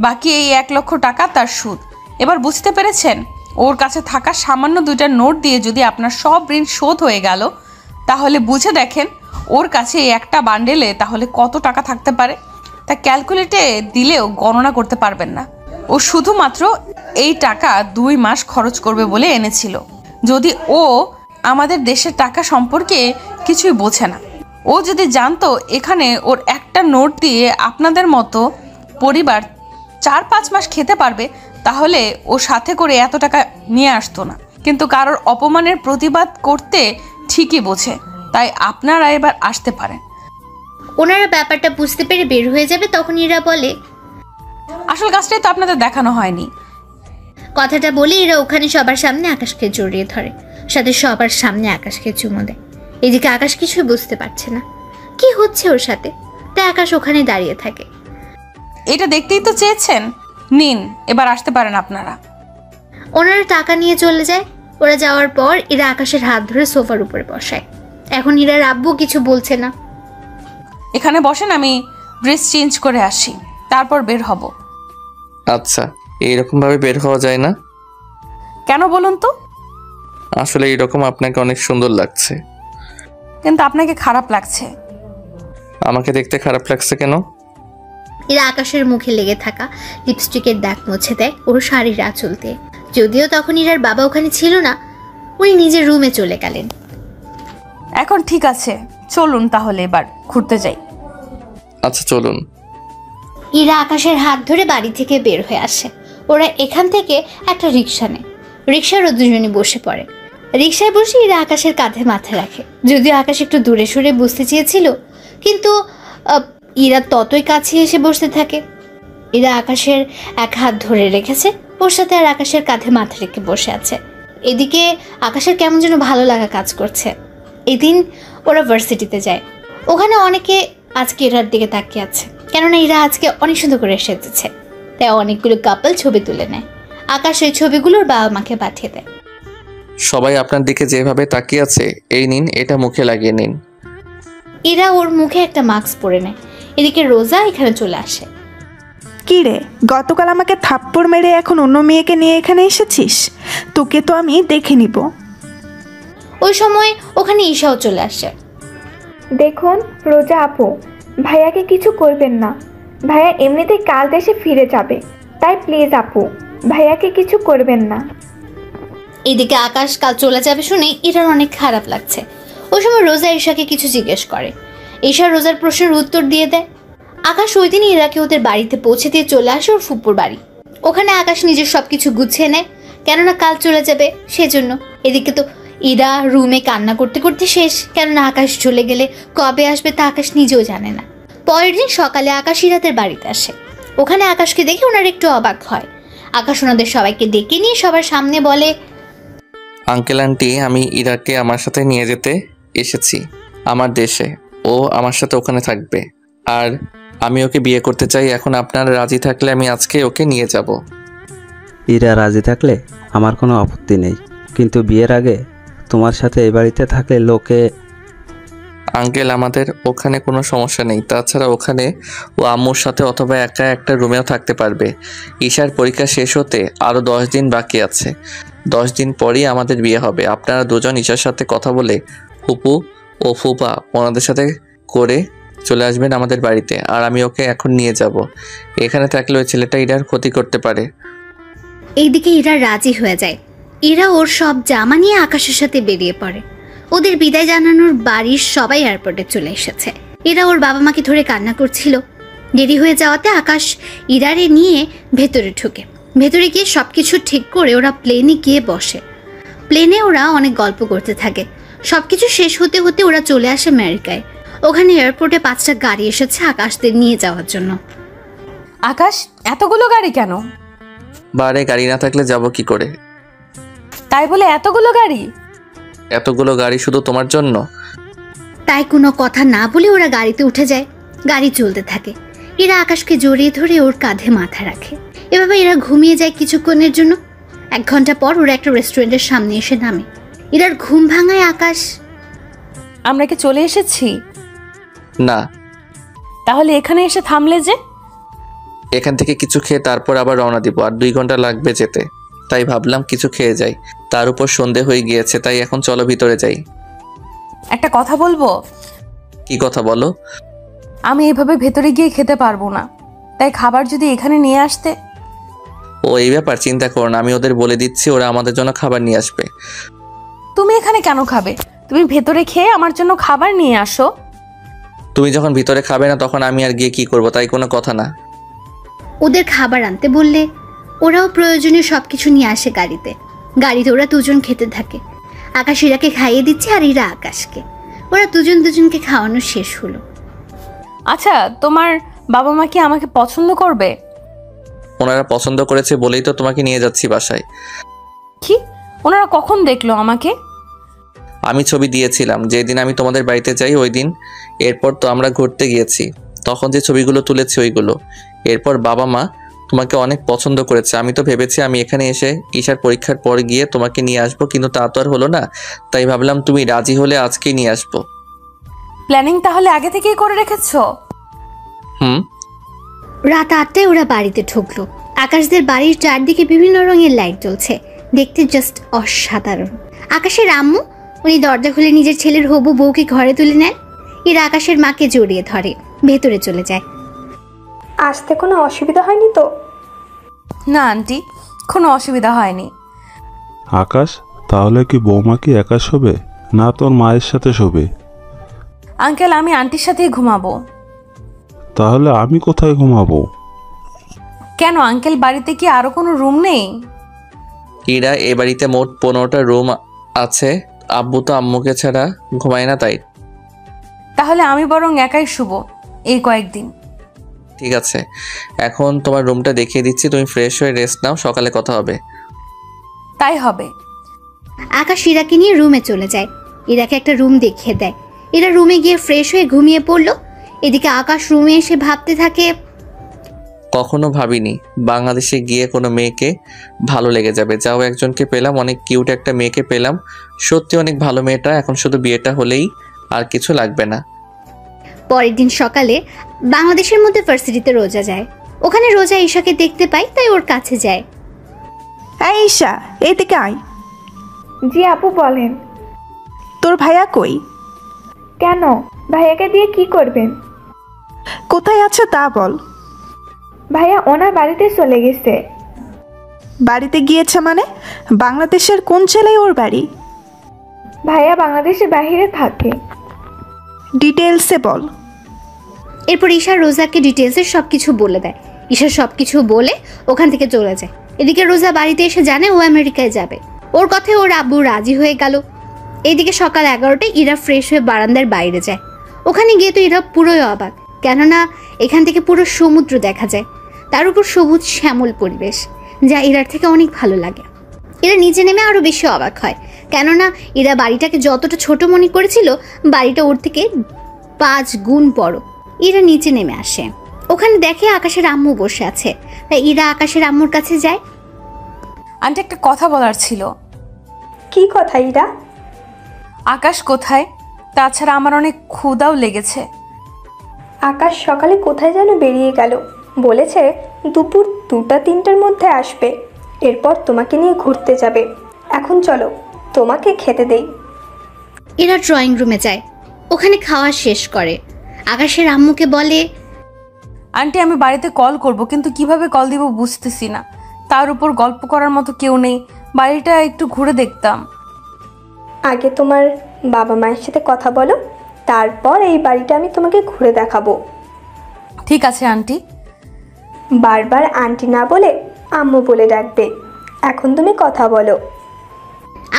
বাকি এই 1 লক্ষ টাকা তার সুদ। এবার বুঝতে পেরেছেন? ওর কাছে থাকা সামান্য 2টা নোট দিয়ে যদি আপনার সব ঋণ শোধ হয়ে গেল, তাহলে বুঝে দেখেন ওর কাছে এই একটা বান্ডেলে তাহলে কত টাকা থাকতে পারে। তা ক্যালকুলেটে দিলেও গণনা করতে পারবেন না। ও শুধুমাত্র এই টাকা 2 মাস খরচ করবে বলে এনেছিল। যদি ও আমাদের দেশের টাকা সম্পর্কে কিছুই বোঝে না। ও যদি জানতো এখানে ওর একটা নোট দিয়ে আপনাদের মতো পরিবার 4-5 মাস খেতে পারবে, তাহলে ও সাথে করে এত টাকা নিয়ে আসতো না। কিন্তু কারোর অপমানের প্রতিবাদ করতে ঠিকই বোঝে, তাই আপনারা এবার আসতে পারেন। ওনারা ব্যাপারটা বুঝতে পেরে বের হয়ে যাবে। তখন এরা বলে, আসল কাজটাই তো আপনাদের দেখানো হয়নি। কথাটা বলে এরা ওখানে সবার সামনে আকাশকে জড়িয়ে ধরে, সাথে সবার সামনে আকাশকে চুমু দেয়। এদিকে আকাশ কিছুই বুঝতে পারছে না কি হচ্ছে ওর সাথে, তাই আকাশ ওখানে দাঁড়িয়ে থাকে। এটা দেখতেই তো চেয়েছেন, নিন এবার আসতে পারেন আপনারা। ওনারা টাকা নিয়ে চলে যায়। ওরা যাওয়ার পর এরা আকাশের হাত ধরে সোফার উপরে বসায়। এখন এরা আব্বু কিছু বলছে না। এখানে বসেন, আমি ড্রেস চেঞ্জ করে আসি, তারপর বের হব। আচ্ছা, এইরকম ভাবে বের হওয়া যায় না? কেন বলুন তো? আসলে এইরকম আপনাকে অনেক সুন্দর লাগছে। কিন্তু আপনাকে খারাপ লাগছে। আমাকে দেখতে খারাপ লাগছে কেন? এরা আকাশের মুখে লেগে থাকা লিপস্টিকের দাগ মুছে দেয় ওর শাড়ির আঁচল দিয়ে। যদিও তখন ইরার বাবা ওখানে ছিল না, উনি নিজের রুমে চলে গেলেন। এখন ঠিক আছে, চলুন তাহলে এবার ঘুরতে যাই। আচ্ছা চলুন। ইরা আকাশের হাত ধরে বাড়ি থেকে বের হয়ে আসে। ওরা এখান থেকে একটা রিক্সা নেয়। রিক্সারও দুজনে বসে পড়ে। রিক্সায় বসে ইরা আকাশের কাঁধে মাথা রাখে। যদিও আকাশ একটু দূরে সরে বসতে চেয়েছিল, কিন্তু ইরা ততই কাছে এসে বসতে থাকে। ইরা আকাশের এক হাত ধরে রেখেছে, ওর সাথে আর আকাশের কাঁধে মাথা রেখে বসে আছে। এদিকে আকাশের কেমন যেন ভালো লাগা কাজ করছে। এদিন ওরা ভার্সিটিতে যায়। ওখানে অনেকে আজকে ইরার দিকে তাকিয়ে আছে, কেননা ইরা আজকে অনেক সুন্দর করে সেজেছে। তাই অনেকগুলো কাপল ছবি তুলে নেয়। আকাশ ওই ছবিগুলোর বাবা মাকে পাঠিয়ে দেয়। সবাই আপনার দিকে যেভাবে তাকিয়ে আছে, এই নিন, এটা মুখে লাগিয়ে নিন। ইরা ওর মুখে একটা মাস্ক পরে নেয়। এদিকে রোজা এখানে চলে আসে। কি রে, গতকাল আমাকে থাপ্পড় মেরে এখন অন্য মেয়েকে নিয়ে এখানে এসেছিস? তোকে তো আমি দেখে নিব। ওই সময় ওখানে ঈশাও চলে আসে। দেখুন রোজা আপু, ভাইয়াকে কিছু করবেন না। ভাইয়া এমনিতেই কাল দেশে ফিরে যাবে, তাই প্লিজ আপু ভাইয়াকে কিছু করবেন না। এদিকে আকাশ কাল চলে যাবে শুনে ইরার অনেক খারাপ লাগছে। ওই সময় রোজা ঈশাকে কিছু জিজ্ঞেস করে। ঈশা রোজার প্রশ্নের উত্তর দিয়ে দেয়। আকাশ ওই দিনই ইরাকে ওদের বাড়িতে পৌঁছে দিয়ে চলে আসে ওর ফুপুর বাড়ি। ওখানে আকাশ নিজের সবকিছু গুছিয়ে নেয়, কেননা কাল চলে যাবে সেজন্য। এদিকে তো ইরা রুমে কান্না করতে করতে শেষ, কেননা আকাশ চলে গেলে কবে আসবে তা আকাশ নিজেও জানে না। পরের দিন সকালে আকাশ ইরাদের বাড়িতে আসে। ওখানে আকাশকে দেখে ওনার একটু অবাক হয়। আকাশ ওনাদের সবাইকে ডেকে নিয়ে সবার সামনে বলে, আঙ্কেল আন্টি, আমি ইরাকে আমার সাথে নিয়ে যেতে এসেছি আমার দেশে। ও আমার সাথে ওখানে থাকবে, আর আমি ওকে বিয়ে করতে চাই। এখন আপনারা রাজি থাকলে আমি আজকে ওকে নিয়ে যাব। ইরা রাজি থাকলে আমার কোনো আপত্তি নেই, কিন্তু বিয়ের আগে তোমার সাথে এই বাড়িতে থাকলে লোকে। আঙ্কেল, আমাদের ওখানে কোনো সমস্যা নেই। তাছাড়া ওখানে ও আম্মুর সাথে অথবা একা একটা রুমেও থাকতে পারবে। ঈশার পরীক্ষা শেষ হতে আরও 10 দিন বাকি আছে। 10 দিন পরই আমাদের বিয়ে হবে। আপনারা দুজন ঈশার সাথে কথা বলে ফুপু ও ফুপা ওনাদের সাথে করে চলে আসবেন আমাদের বাড়িতে, আর আমি ওকে এখন নিয়ে যাব। এখানে থাকলে ওই ছেলেটা ইরার ক্ষতি করতে পারে। এইদিকে ইরা রাজি হয়ে যায়। ইরা ওর সব জামা নিয়ে আকাশের সাথে বেরিয়ে পড়ে। ওদের বিদায় জানানোর বাড়ির সবাই এয়ারপোর্টে চলে এসেছে। ইরা ওর বাবা মাকে ধরে কান্না করছিল। দেরি হয়ে যাওয়াতে আকাশ ইরারে নিয়ে ভেতরে ঢুকে। ভেতরে গিয়ে সবকিছু ঠিক করে ওরা প্লেনে গিয়ে বসে। প্লেনে ওরা অনেক গল্প করতে থাকে। সবকিছু শেষ হতে হতে ওরা চলে আসে আমেরিকায়। ওখানে এয়ারপোর্টে 5টা গাড়ি এসেছে আকাশদের নিয়ে যাওয়ার জন্য। আকাশ, এতগুলো গাড়ি কেন? বারে গাড়ি না থাকলে যাব কি করে? তাই বলে এতগুলো গাড়ি? এতগুলো গাড়ি শুধু তোমার জন্য? তাই কোনো কথা না বলে ওরা গাড়িতে উঠে যায়। গাড়ি চলতে থাকে। এরা আকাশকে জড়িয়ে ধরে ওর কাঁধে মাথা রাখে। এভাবে এরা ঘুমিয়ে যায় কিছুক্ষণের জন্য। 1 ঘন্টা পর ওরা একটা রেস্টুরেন্টের সামনে এসে নামে। এরার ঘুম ভাঙায় আকাশ, আমরা কি চলে এসেছি? না। তাহলে এখানে এসে থামলে যে? এখান থেকে কিছু খেয়ে তারপর আবার রওনা দিব, আর 2 ঘন্টা লাগবে যেতে। তাই ভাবলাম কিছু খেয়ে যাই। তার উপর সন্ধে হয়ে গিয়েছে, তাই এখন চলো ভিতরে যাই। একটা কথা বলবো? কি কথা বলো? আমি এভাবে ভেতরে গিয়ে খেতে পারবো না, তাই খাবার যদি এখানে নিয়ে আসতে। ও এই ব্যাপার, চিন্তা করো না, আমি ওদের বলে দিচ্ছি, ওরা আমাদের জন্য খাবার নিয়ে আসবে। তুমি এখানে কেন খাবে? তুমি ভেতরে খেয়ে আমার জন্য খাবার নিয়ে আসো। তুমি যখন ভিতরে খাবে না তখন আমি আর গিয়ে কি করব? তাই কোনো কথা না। ওদের খাবার আনতে বললে ওরাও প্রয়োজনীয় সবকিছু নিয়ে আসে গাড়িতে। গাড়িতে ওরা দুজন খেতে থাকে। আকাশ ইরাকে খাইয়ে দিচ্ছে আর ইরা আকাশকে। ওরা দুজনকে খাওয়ানো শেষ হলো। আচ্ছা, তোমার বাবা মা কি আমাকে পছন্দ করবে? ওনারা পছন্দ করেছে বলেই তো তোমাকে নিয়ে যাচ্ছি বাসায়। কি? ওনারা কখন দেখলো আমাকে? আমি ছবি দিয়েছিলাম যেদিন আমি তোমাদের বাড়িতে যাই ওই দিন। এরপর তো আমরা ঘুরতে গিয়েছি, তখন যে ছবিগুলো তুলেছি ওইগুলো। এরপর বাবা মা তোমাকে অনেক পছন্দ করেছে। আমি তো ভেবেছি আমি এখানে এসে ঈশার পরীক্ষার পর গিয়ে তোমাকে নিয়ে আসবো, কিন্তু তা তো আর হলো না। তাই ভাবলাম তুমি রাজি হলে আজকেই নিয়ে আসবো। প্ল্যানিং তাহলে আগে থেকেই করে রেখেছো? রাত 8টায় ওরা বাড়িতে ঢুকলো। আকাশদের বাড়ির চারদিকে বিভিন্ন রঙের লাইট জ্বলছে, দেখতে জাস্ট অসাধারণ। আকাশের আম্মু উনি দরজা খুলে নিজের ছেলের হবু বউকে ঘরে তুলে নেন। এরা আকাশের মাকে জড়িয়ে ধরে ভেতরে চলে যায়। আসতে কোনো অসুবিধা হয়নি তো? না আন্টি, কোনো অসুবিধা হয়নি। আকাশ, তাহলে কি বৌমা কি একা শোবে না তোর মায়ের সাথে শোবে? আঙ্কেল আমি আন্টির সাথেই ঘুমাবো। তাহলে আমি কোথায় ঘুমাবো? কেন আঙ্কেল, বাড়িতে কি আরো কোনো রুম নেই? ইরা, এ বাড়িতে মোট 15টা রুম আছে। আব্বু তো আম্মুকে ছাড়া ঘুমায় না, তাই। তাহলে আমি বরং একাই শুব এই কয়েকদিন। ঠিক আছে, এখন তোমার রুমটা দেখিয়ে দিচ্ছি, তুমি ফ্রেশ হয়ে রেস্ট নাও, সকালে কথা হবে। তাই হবে। আকাশ ইরাকে নিয়ে রুমে চলে যায়। ইরাকে একটা রুম দেখিয়ে দেয়। এরা রুমে গিয়ে ফ্রেশ হয়ে ঘুমিয়ে পড়লো। এদিকে আকাশ রুমে এসে ভাবতে থাকে, কখনো ভাবিনি বাংলাদেশে গিয়ে কোনো মেয়েকে ভালো লেগে যাবে। যাও, একজনকে পেলাম, অনেক কিউট একটা মেয়েকে পেলাম, সত্যি অনেক ভালো মেয়েটা। এখন শুধু বিয়েটা হলেই আর কিছু লাগবে না। পরের দিন সকালে বাংলাদেশের মধ্যে ভার্সিটিতে রোজা যায়। ওখানে রোজা ঈশাকে দেখতে পাই, তাই ওর কাছে যায়। এই ঈশা, এইদিকে আয়। জি আপু বলেন। তোর ভাইয়া কই? কেন, ভাইয়াকে দিয়ে কি করবেন? কোথায় আছে তা বল। ভাইয়া ওনার বাড়িতে চলে গেছে। বাড়িতে গিয়েছে মানে? বাংলাদেশের কোন জেলায় ওর বাড়ি? ভাইয়া বাংলাদেশের বাইরে থাকে। ডিটেলসে বল। এরপর ঈশা রোজাকে ডিটেলসে সবকিছু বলে দেয়। ঈশা সবকিছু বলে ওখান থেকে চলে যায়। এদিকে রোজা বাড়িতে এসে জানে ও আমেরিকায় যাবে। ওর কথায় ওর আব্বু রাজি হয়ে গেল। এইদিকে সকাল 11টায় ইরা ফ্রেশ হয়ে বারান্দার বাইরে যায়। ওখানে গিয়ে তো ইরা পুরোই অবাক, কেননা এখান থেকে পুরো সমুদ্র দেখা যায়, তার উপর সবুজ শ্যামল পরিবেশ, যা ইরার থেকে অনেক ভালো লাগে। এরা নিচে নেমে আরো বেশি অবাক হয়, কেননা এরা বাড়িটাকে যতটা ছোট মনে করেছিল বাড়িটা ওর থেকে 5 গুণ বড়। ইরা নিচে নেমে আসে, ওখানে দেখে আকাশের আম্মু বসে আছে, তাই ইরা আকাশের আম্মুর কাছে যায়। আন্টি একটা কথা বলার ছিল। কি কথা ইরা? আকাশ কোথায়? তাছাড়া আমার অনেক ক্ষুধাও লেগেছে। আকাশ সকালে কোথায় যেন বেরিয়ে গেল, বলেছে দুপুর 2টা-3টার মধ্যে আসবে, এরপর তোমাকে নিয়ে ঘুরতে যাবে। এখন চলো তোমাকে খেতে দেই। এরা ড্রয়িং রুমে যায়, ওখানে খাওয়া শেষ করে। আকাশের আম্মুকে বলে, আন্টি আমি বাড়িতে কল করব, কিন্তু কিভাবে কল দিব বুঝতেছি না। তার উপর গল্প করার মতো কেউ নেই, বাড়িটা একটু ঘুরে দেখতাম। আগে তোমার বাবা মায়ের সাথে কথা বলো, তারপর এই বাড়িটা আমি তোমাকে ঘুরে দেখাবো। ঠিক আছে আন্টি। বারবার আন্টি না বলে আম্মু বলে ডাকবে। এখন তুমি কথা বলো।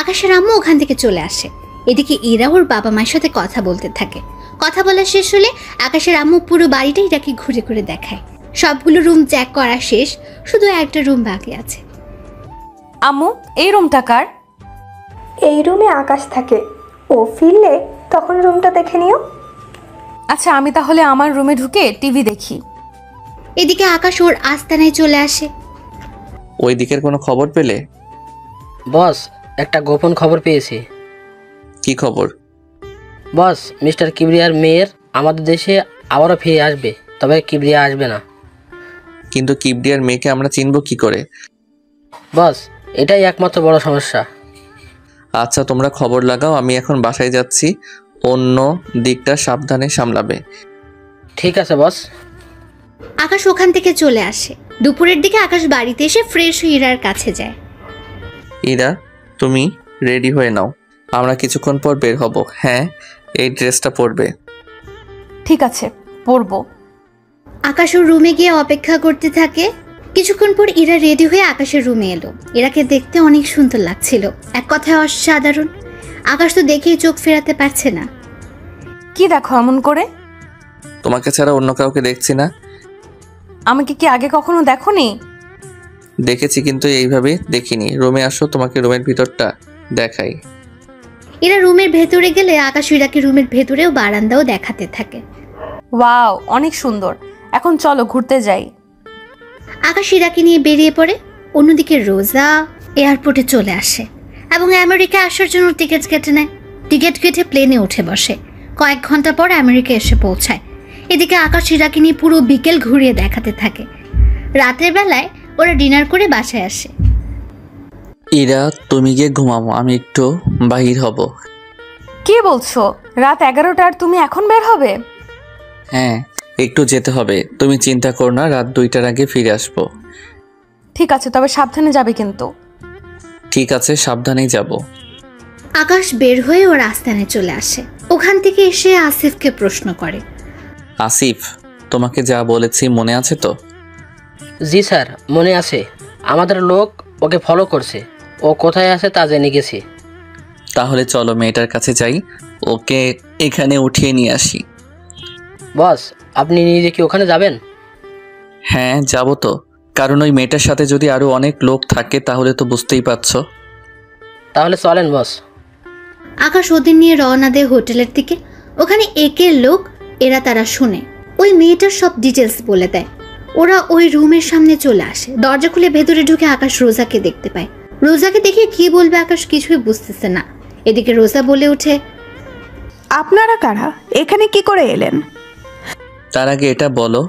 আকাশের আম্মু ওখান থেকে চলে আসে। এদিকে ইরা ওর বাবা মায়ের সাথে কথা বলতে থাকে। কথা বলা শেষ হলে আকাশের আম্মু পুরো বাড়িটা ইরাকে ঘুরে ঘুরে দেখায়। সবগুলো রুম চেক করা শেষ, শুধু একটা রুম বাকি আছে। আম্মু এই রুমটা কার? এই রুমে আকাশ থাকে, ও ফিরলে তখন রুমটা দেখে নিও। আচ্ছা আমি তাহলে আমার রুমে ঢুকে টিভি দেখি। এদিকে আকাশ ওর আস্তানায় চলে আসে। ওই দিকের কোনো খবর পেলে? বস, একটা গোপন খবর পেয়েছি। কি খবর? বস, মিস্টার কিবরিয়ার মেয়ের আমাদের দেশে আবারও ফিরে আসবে, তবে কিবরিয়া আসবে না। কিন্তু কিবরিয়ার মেয়েকে আমরা চিনব কি করে? বস, এটাই একমাত্র বড় সমস্যা। আচ্ছা তোমরা খবর লাগাও, আমি এখন বাসায় যাচ্ছি, অন্য দিকটা সাবধানে সামলাবে। ঠিক আছে বস। আকাশ ওখান থেকে চলে আসে। দুপুরের দিকে আকাশ বাড়িতে এসে ফ্রেশ হয়ে ইরার কাছে যায়। ইরা, তুমি রেডি হয়ে নাও, আমরা কিছুক্ষণ পর বের হব। হ্যাঁ, এই ড্রেসটা পরবে। ঠিক আছে, পরবো। আকাশ ওর রুমে গিয়ে অপেক্ষা করতে থাকে। কিছুক্ষণ পর ইরা রেডি হয়ে আকাশের রুমে এলো। ইরাকে দেখতে অনেক সুন্দর লাগছিল, এক কথায় অসাধারণ। আকাশ তো দেখেই চোখ ফেরাতে পারছে না। কি দেখো এমন করে? তোমাকে ছাড়া অন্য কাউকে দেখছি না। আমাকে কি আগে কখনো দেখোনি? দেখেছি, কিন্তু এইভাবে দেখিনি। রুমে আসো, তোমাকে রুমের ভিতরটা দেখাই। এরা রুমের ভেতরে গেলে আকাশ ইরাকে রুমের ভেতরেও বারান্দাও দেখাতে থাকে। ওয়াও, অনেক সুন্দর। এখন চলো ঘুরতে যাই। আকাশ ইরাকে নিয়ে বেরিয়ে পড়ে। অন্যদিকে রোজা এয়ারপোর্টে চলে আসে এবং আমেরিকা আসার জন্য টিকিট কেটে নেয়। টিকিট কেটে প্লেনে উঠে বসে। কয়েক ঘন্টা পর আমেরিকা এসে পৌঁছায়। এদিকে আকাশ ইরাকে নিয়ে পুরো বিকেল ঘুরিয়ে দেখাতে থাকে। রাতের বেলায় ওরা ডিনার করে বাসায় আসে। ইরা, তুমি গিয়ে ঘুমাবো, আমি একটু বাহির হব। কি বলছো? রাত 11টার তুমি এখন বের হবে? হ্যাঁ, একটু যেতে হবে। তুমি চিন্তা করো না, রাত 2টার আগে ফিরে আসবো। ঠিক আছে, তবে সাবধানে যাবে কিন্তু। ঠিক আছে, সাবধানেই যাব। আকাশ বের হয়ে ওর আস্তানে চলে আসে। ওখান থেকে এসে আসিফকে প্রশ্ন করে, আসিফ, তোমাকে যা বলেছি মনে আছে তো? জি স্যার, মনে আছে। আমাদের লোক ওকে ফলো করছে, ও কোথায় আছে তা জেনে গেছি। তাহলে চলো মেয়েটার কাছে যাই, ওকে এখানে উঠিয়ে নিয়ে আসি। বস, আপনি নিজে কি ওখানে যাবেন? হ্যাঁ যাব তো, কারণ ওই মেয়েটার সাথে যদি আরো অনেক লোক থাকে তাহলে তো বুঝতেই পারছো। তাহলে চলেন বস। আকাশ ওদের নিয়ে রওনা দেয় হোটেলের দিকে। ওখানে একের লোক, তারা শুনে ওই মেয়েটার সব ডিটেলস বলে দেয়। ওরা ওই রুমের সামনে চলে আসে। দরজা খুলে ভেতরে ঢুকে আকাশ রোজাকে দেখতে পায়। রোজাকে দেখে কি বলবে আকাশ কিছুই বুঝতেছে না। এদিকে রোজা বলে ওঠে, আপনারা কারা? এখানে কি করে এলেন? তার আগে এটা বলো,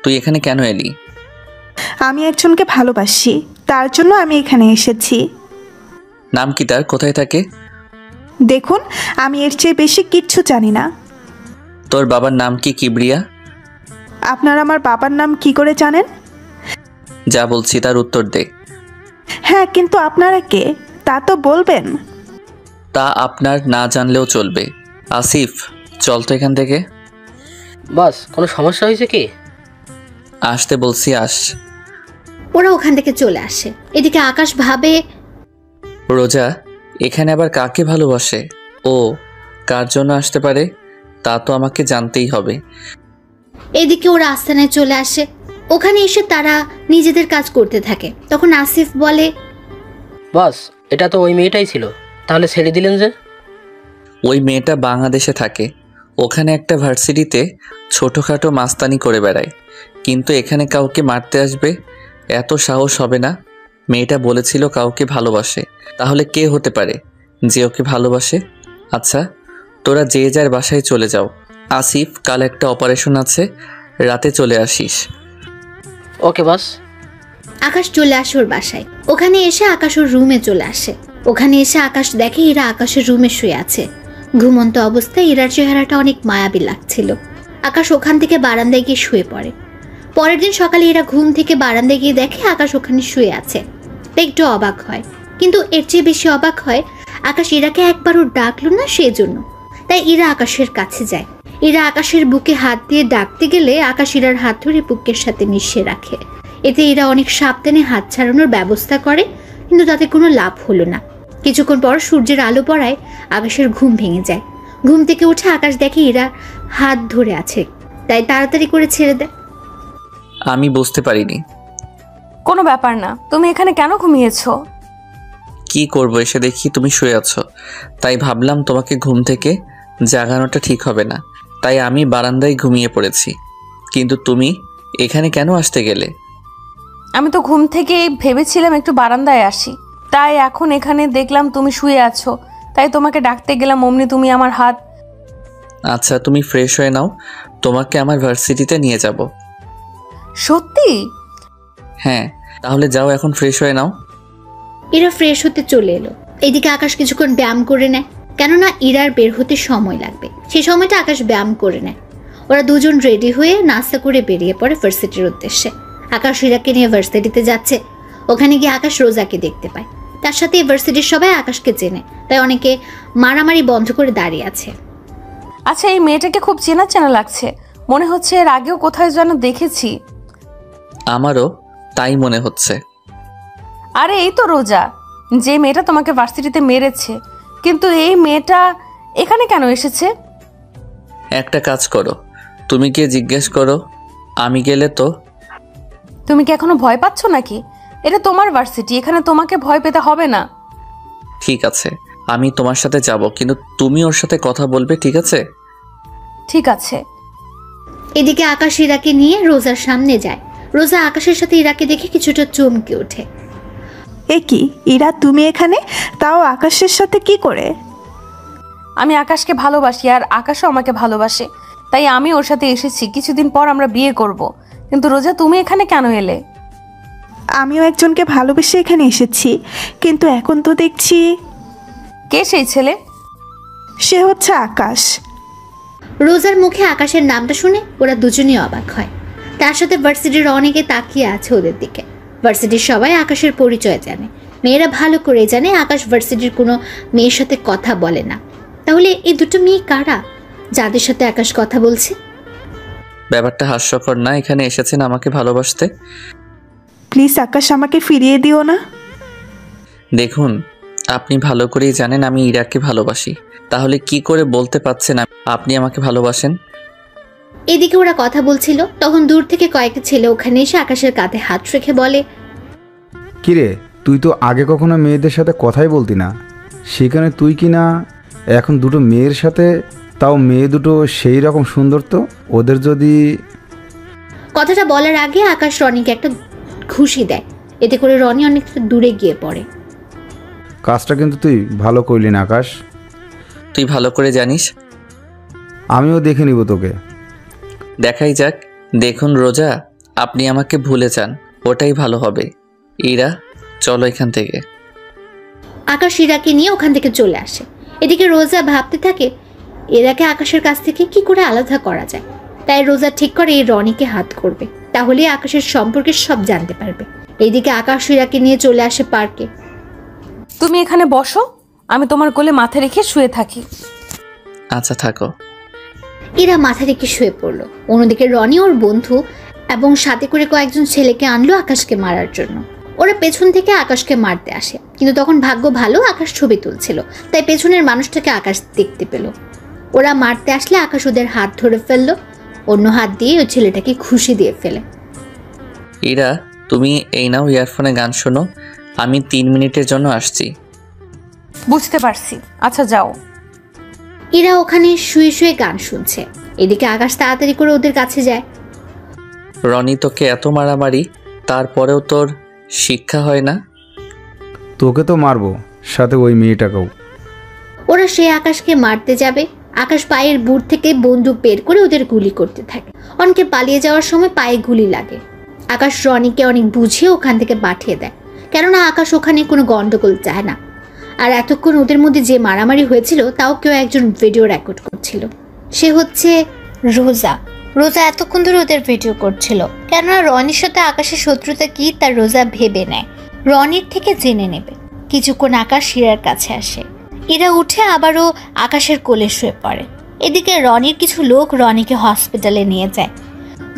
তুই এখানে কেন এলি? আমি একজনকে ভালোবাসি, তার জন্য আমি এখানে এসেছি। নাম কি তার? কোথায় থাকে? দেখুন, আমি এর চেয়ে বেশি কিচ্ছু জানি না। তোর বাবার নাম কি কিবরিয়া? আপনারা আমার বাবার নাম কি করে জানেন? যা বলছি তার উত্তর দে। হ্যাঁ, কিন্তু আপনারা কে তা তো বলবেন। তা আপনার না জানলেও চলবে। আসিফ, চল তো এখান থেকে। বস, কোনো সমস্যা হয়েছে কি? আসতে বলছি, আস। ওরা ওখান থেকে চলে আসে। এদিকে আকাশ ভাবে, রোজা এখানে আবার কাকে ভালোবাসে? ও কার জন্য আসতে পারে তা তো আমাকে জানতেই হবে। এদিকে ওরা আস্তানায় চলে আসে। ওখানে এসে তারা নিজেদের কাজ করতে থাকে। তখন আসিফ বলে, বস, এটা তো ওই মেয়েটাই ছিল, তাহলে ছেড়ে দিলেন যে? ওই মেয়েটা বাংলাদেশে থাকে, ওখানে একটা ভার্সিটিতে ছোটোখাটো মাস্তানি করে বেড়ায়, কিন্তু এখানে কাউকে মারতে আসবে এত সাহস হবে না। মেয়েটা বলেছিল কাউকে ভালোবাসে, তাহলে কে হতে পারে যে ওকে ভালোবাসে? আচ্ছা, তোরা যে যার বাসায় চলে যাও। আসিফ, কাল একটা অপারেশন আছে, রাতে চলে আসিস। ওকে বস। আকাশ চলে আসে ওর বাসায়। ওখানে এসে আকাশ ওর রুমে চলে আসে। ওখানে এসে আকাশ দেখে ইরা আকাশের রুমে শুয়ে আছে। ঘুমন্ত অবস্থায় ইরার চেহারাটা অনেক মায়াবী লাগছিল। আকাশ ওখান থেকে বারান্দায় গিয়ে শুয়ে পড়ে। পরের দিন সকালে ইরা ঘুম থেকে বারান্দায় গিয়ে দেখে আকাশ ওখানে শুয়ে আছে। তাই একটু অবাক হয়, কিন্তু এর চেয়ে বেশি অবাক হয় আকাশ ইরাকে একবারও ডাকলো না সেজন্য। তাই ইরা আকাশের কাছে যায়। ইরা আকাশের বুকে হাত দিয়ে ডাকতে গেলে আকাশ ইরার হাত ধরে বুকের সাথে মিশিয়ে রাখে। এতে ইরা অনেক সাবধানে হাত ছাড়ানোর ব্যবস্থা করে, কিন্তু তাতে কোনো লাভ হলো না। কিছুক্ষণ পর সূর্যের আলো পড়ায় আকাশের ঘুম ভেঙে যায়। ঘুম থেকে উঠে আকাশ দেখে ইরা হাত ধরে আছে, তাই তাড়াতাড়ি করে ছেড়ে দেয়। আমি বুঝতে পারিনি। কোনো ব্যাপার না, তুমি এখানে কেন ঘুমিয়েছো? কি করব, এসে দেখি তুমি শুয়ে আছো, তাই ভাবলাম তোমাকে ঘুম থেকে জাগানোটা ঠিক হবে না, তাই আমি বারান্দায় ঘুমিয়ে পড়েছি। কিন্তু তুমি এখানে কেন আসতে গেলে? আমি তো ঘুম থেকে ভেবেছিলাম একটু বারান্দায় আসি, তাই এখন এখানে দেখলাম তুমি শুয়ে আছো, তাই তোমাকে ডাকতে গেলাম। অমনি তুমি আমার হাত। আচ্ছা, তুমি ফ্রেশ হয়ে নাও, তোমাকে আমার ভার্সিটিতে নিয়ে যাব। সত্যি? হ্যাঁ, তাহলে যাও, এখন ফ্রেশ হয়ে নাও। ইরা ফ্রেশ হতে চলে এলো। এদিকে আকাশ কিছুক্ষণ ব্যায়াম করে নেয়, কেননা ইরার বের হতে সময় লাগবে। সেই সময়টা আকাশ ব্যায়াম করে নেয়। ওরা দুজন রেডি হয়ে নাস্তা করে বেরিয়ে পড়ে ভার্সিটির উদ্দেশ্যে। আকাশ ইরাকে নিয়ে ভার্সিটিতে যাচ্ছে। ওখানে গিয়ে আকাশ রোজাকে দেখতে পায়। তার সাথে ভার্সিটির সবাই আকাশকে চেনে, তাই অনেকে মারামারি বন্ধ করে দাঁড়িয়ে আছে। আচ্ছা, এই মেয়েটাকে খুব চেনা চেনা লাগছে, মনে হচ্ছে এর আগেও কোথায় যেন দেখেছি। আমারও তাই মনে হচ্ছে। আরে এই তো রোজা, যে মেয়েটা তোমাকে ভার্সিটিতে মেরেছে। কিন্তু এই মেয়েটা এখানে কেন এসেছে? একটা কাজ করো, তুমি গিয়ে জিজ্ঞেস করো, আমি গেলে তো। তুমি কি এখনো ভয় পাচ্ছ নাকি? এটা তোমার ভার্সিটি, এখানে তোমাকে ভয় পেতে হবে না। ঠিক আছে, আমি তোমার সাথে যাব, কিন্তু তুমি ওর সাথে কথা বলবে, ঠিক আছে? ঠিক আছে। এদিকে আকাশ ইরাকে নিয়ে রোজার সামনে যায়। রোজা আকাশের সাথে ইরাকে দেখে কিছুটা চমকে ওঠে। এ কি ইরা, তুমি এখানে, তাও আকাশের সাথে কি করে? আমি আকাশকে ভালোবাসি আর আকাশও আমাকে ভালোবাসে, তাই আমি ওর সাথে এসেছি। কিছুদিন পর আমরা বিয়ে করব। কিন্তু রোজা, তুমি এখানে কেন এলে? আমিও একজনকে ভালোবেসে এখানে এসেছি, কিন্তু এখন তো দেখছি। কে সেই ছেলে? সে হচ্ছে আকাশ। রোজার মুখে আকাশের নামটা শুনে ওরা দুজনেই অবাক হয়। তার সাথে ভার্সিটির অনেকে তাকিয়ে আছে ওদের দিকে। ভার্সিটির সবাই আকাশের পরিচয় জানে। মেয়েরা ভালো করে জানে আকাশ ভার্সিটির কোনো মেয়ের সাথে কথা বলে না। তাহলে এই দুটো মেয়ে কারা যাদের সাথে আকাশ কথা বলছে? ব্যাপারটা হাস্যকর না? এখানে এসেছেন আমাকে ভালোবাসতে। প্লিজ আকাশ, আমাকে ফিরিয়ে দিও না। দেখুন, আপনি ভালো করেই জানেন আমি ইরাকে ভালোবাসি, তাহলে কি করে বলতে পারছেন আপনি আমাকে ভালোবাসেন? এদিকে ওরা কথা বলছিল, তখন দূর থেকে কয়েকটা ছেলে ওখানে এসে আকাশের কাঁধে হাত রেখে বলে, কিরে, তুই তো আগে কখনো মেয়েদের সাথে কথাই বলতি না, সেখানে তুই কি না এখন দুটো মেয়ের সাথে, তাও মেয়ে দুটো সেই রকম সুন্দর, তো ওদের যদি... কথাটা বলার আগে আকাশ রনিকে একটা ঘুষি দেয়, এতে করে রনি অনেকটা দূরে গিয়ে পড়ে। কাজটা কিন্তু তুই ভালো করলি না আকাশ। তুই ভালো করে জানিস। আমিও দেখে নিব তোকে। দেখাই যাক। দেখুন রোজা, আপনি আমাকে ভুলে যান, ওটাই ভালো হবে। ইরা, চলো এখান থেকে। আকাশ ইরাকে নিয়ে ওখান থেকে চলে আসে। এদিকে রোজা ভাবতে থাকে এরাকে আকাশের কাছ থেকে কি করে আলাদা করা যায়। তাই রোজা ঠিক করে এই রনিকে হাত করবে, তাহলে আকাশের সম্পর্কে সব জানতে পারবে। এইদিকে আকাশ ইরাকে নিয়ে চলে আসে পার্কে। তুমি এখানে বসো, আমি তোমার কোলে মাথা রেখে শুয়ে থাকি। আচ্ছা থাকো। ইরা মাথা রেখে শুয়ে পড়লো। অন্যদিকে রনি ওর বন্ধু এবং সাথে করে কয়েকজন ছেলেকে আনলো আকাশকে মারার জন্য। ওরা পেছন থেকে আকাশকে মারতে আসে, কিন্তু তখন ভাগ্য ভালো আকাশ ছবি তুলছিল, তাই পেছনের মানুষটাকে আকাশ দেখতে পেল। ওরা মারতে আসলে আকাশ ওদের হাত ধরে ফেললো, অন্য হাত দিয়ে ওই ছেলেটাকে খুশি দিয়ে ফেলে। ইরা, তুমি এই নাও ইয়ারফোনে গান শোনো, আমি 3 মিনিটের জন্য আসছি। বুঝতে পারছি, আচ্ছা যাও। ইরা ওখানে শুয়ে শুয়ে গান শুনছে। এদিকে আকাশ তাড়াতাড়ি করে ওদের কাছে যায়। রনি, তোকে এত মারামারি, তারপরেও তোর শিক্ষা হয় না? তোকে তো মারবো, সাথে ওই মেয়েটাকেও। ওরা সে আকাশকে মারতে যাবে, আকাশ পায়ের বুট থেকে বন্দুক বের করে ওদের গুলি করতে থাকে। অনেকে পালিয়ে যাওয়ার সময় পায়ে গুলি লাগে। আকাশ রনিকে অনেক বুঝিয়ে ওখান থেকে পাঠিয়ে দেয়, কেননা আকাশ ওখানে কোনো গন্ডগোল চায় না। আর এতক্ষণ ওদের মধ্যে যে মারামারি হয়েছিল তাও কেউ একজন ভিডিও রেকর্ড করছিল। সে হচ্ছে রোজা। রোজা এতক্ষণ ধরে ওদের ভিডিও করছিল, কেননা রনির সাথে আকাশের শত্রুতা কি তা রোজা ভেবে নেয়, রনির থেকে জেনে নেবে। কিছুক্ষণ আকাশ ইরার কাছে আসে। ইরা উঠে আবারও আকাশের কোলে শুয়ে পড়ে। এদিকে রনির কিছু লোক রনিকে হসপিটালে নিয়ে যায়।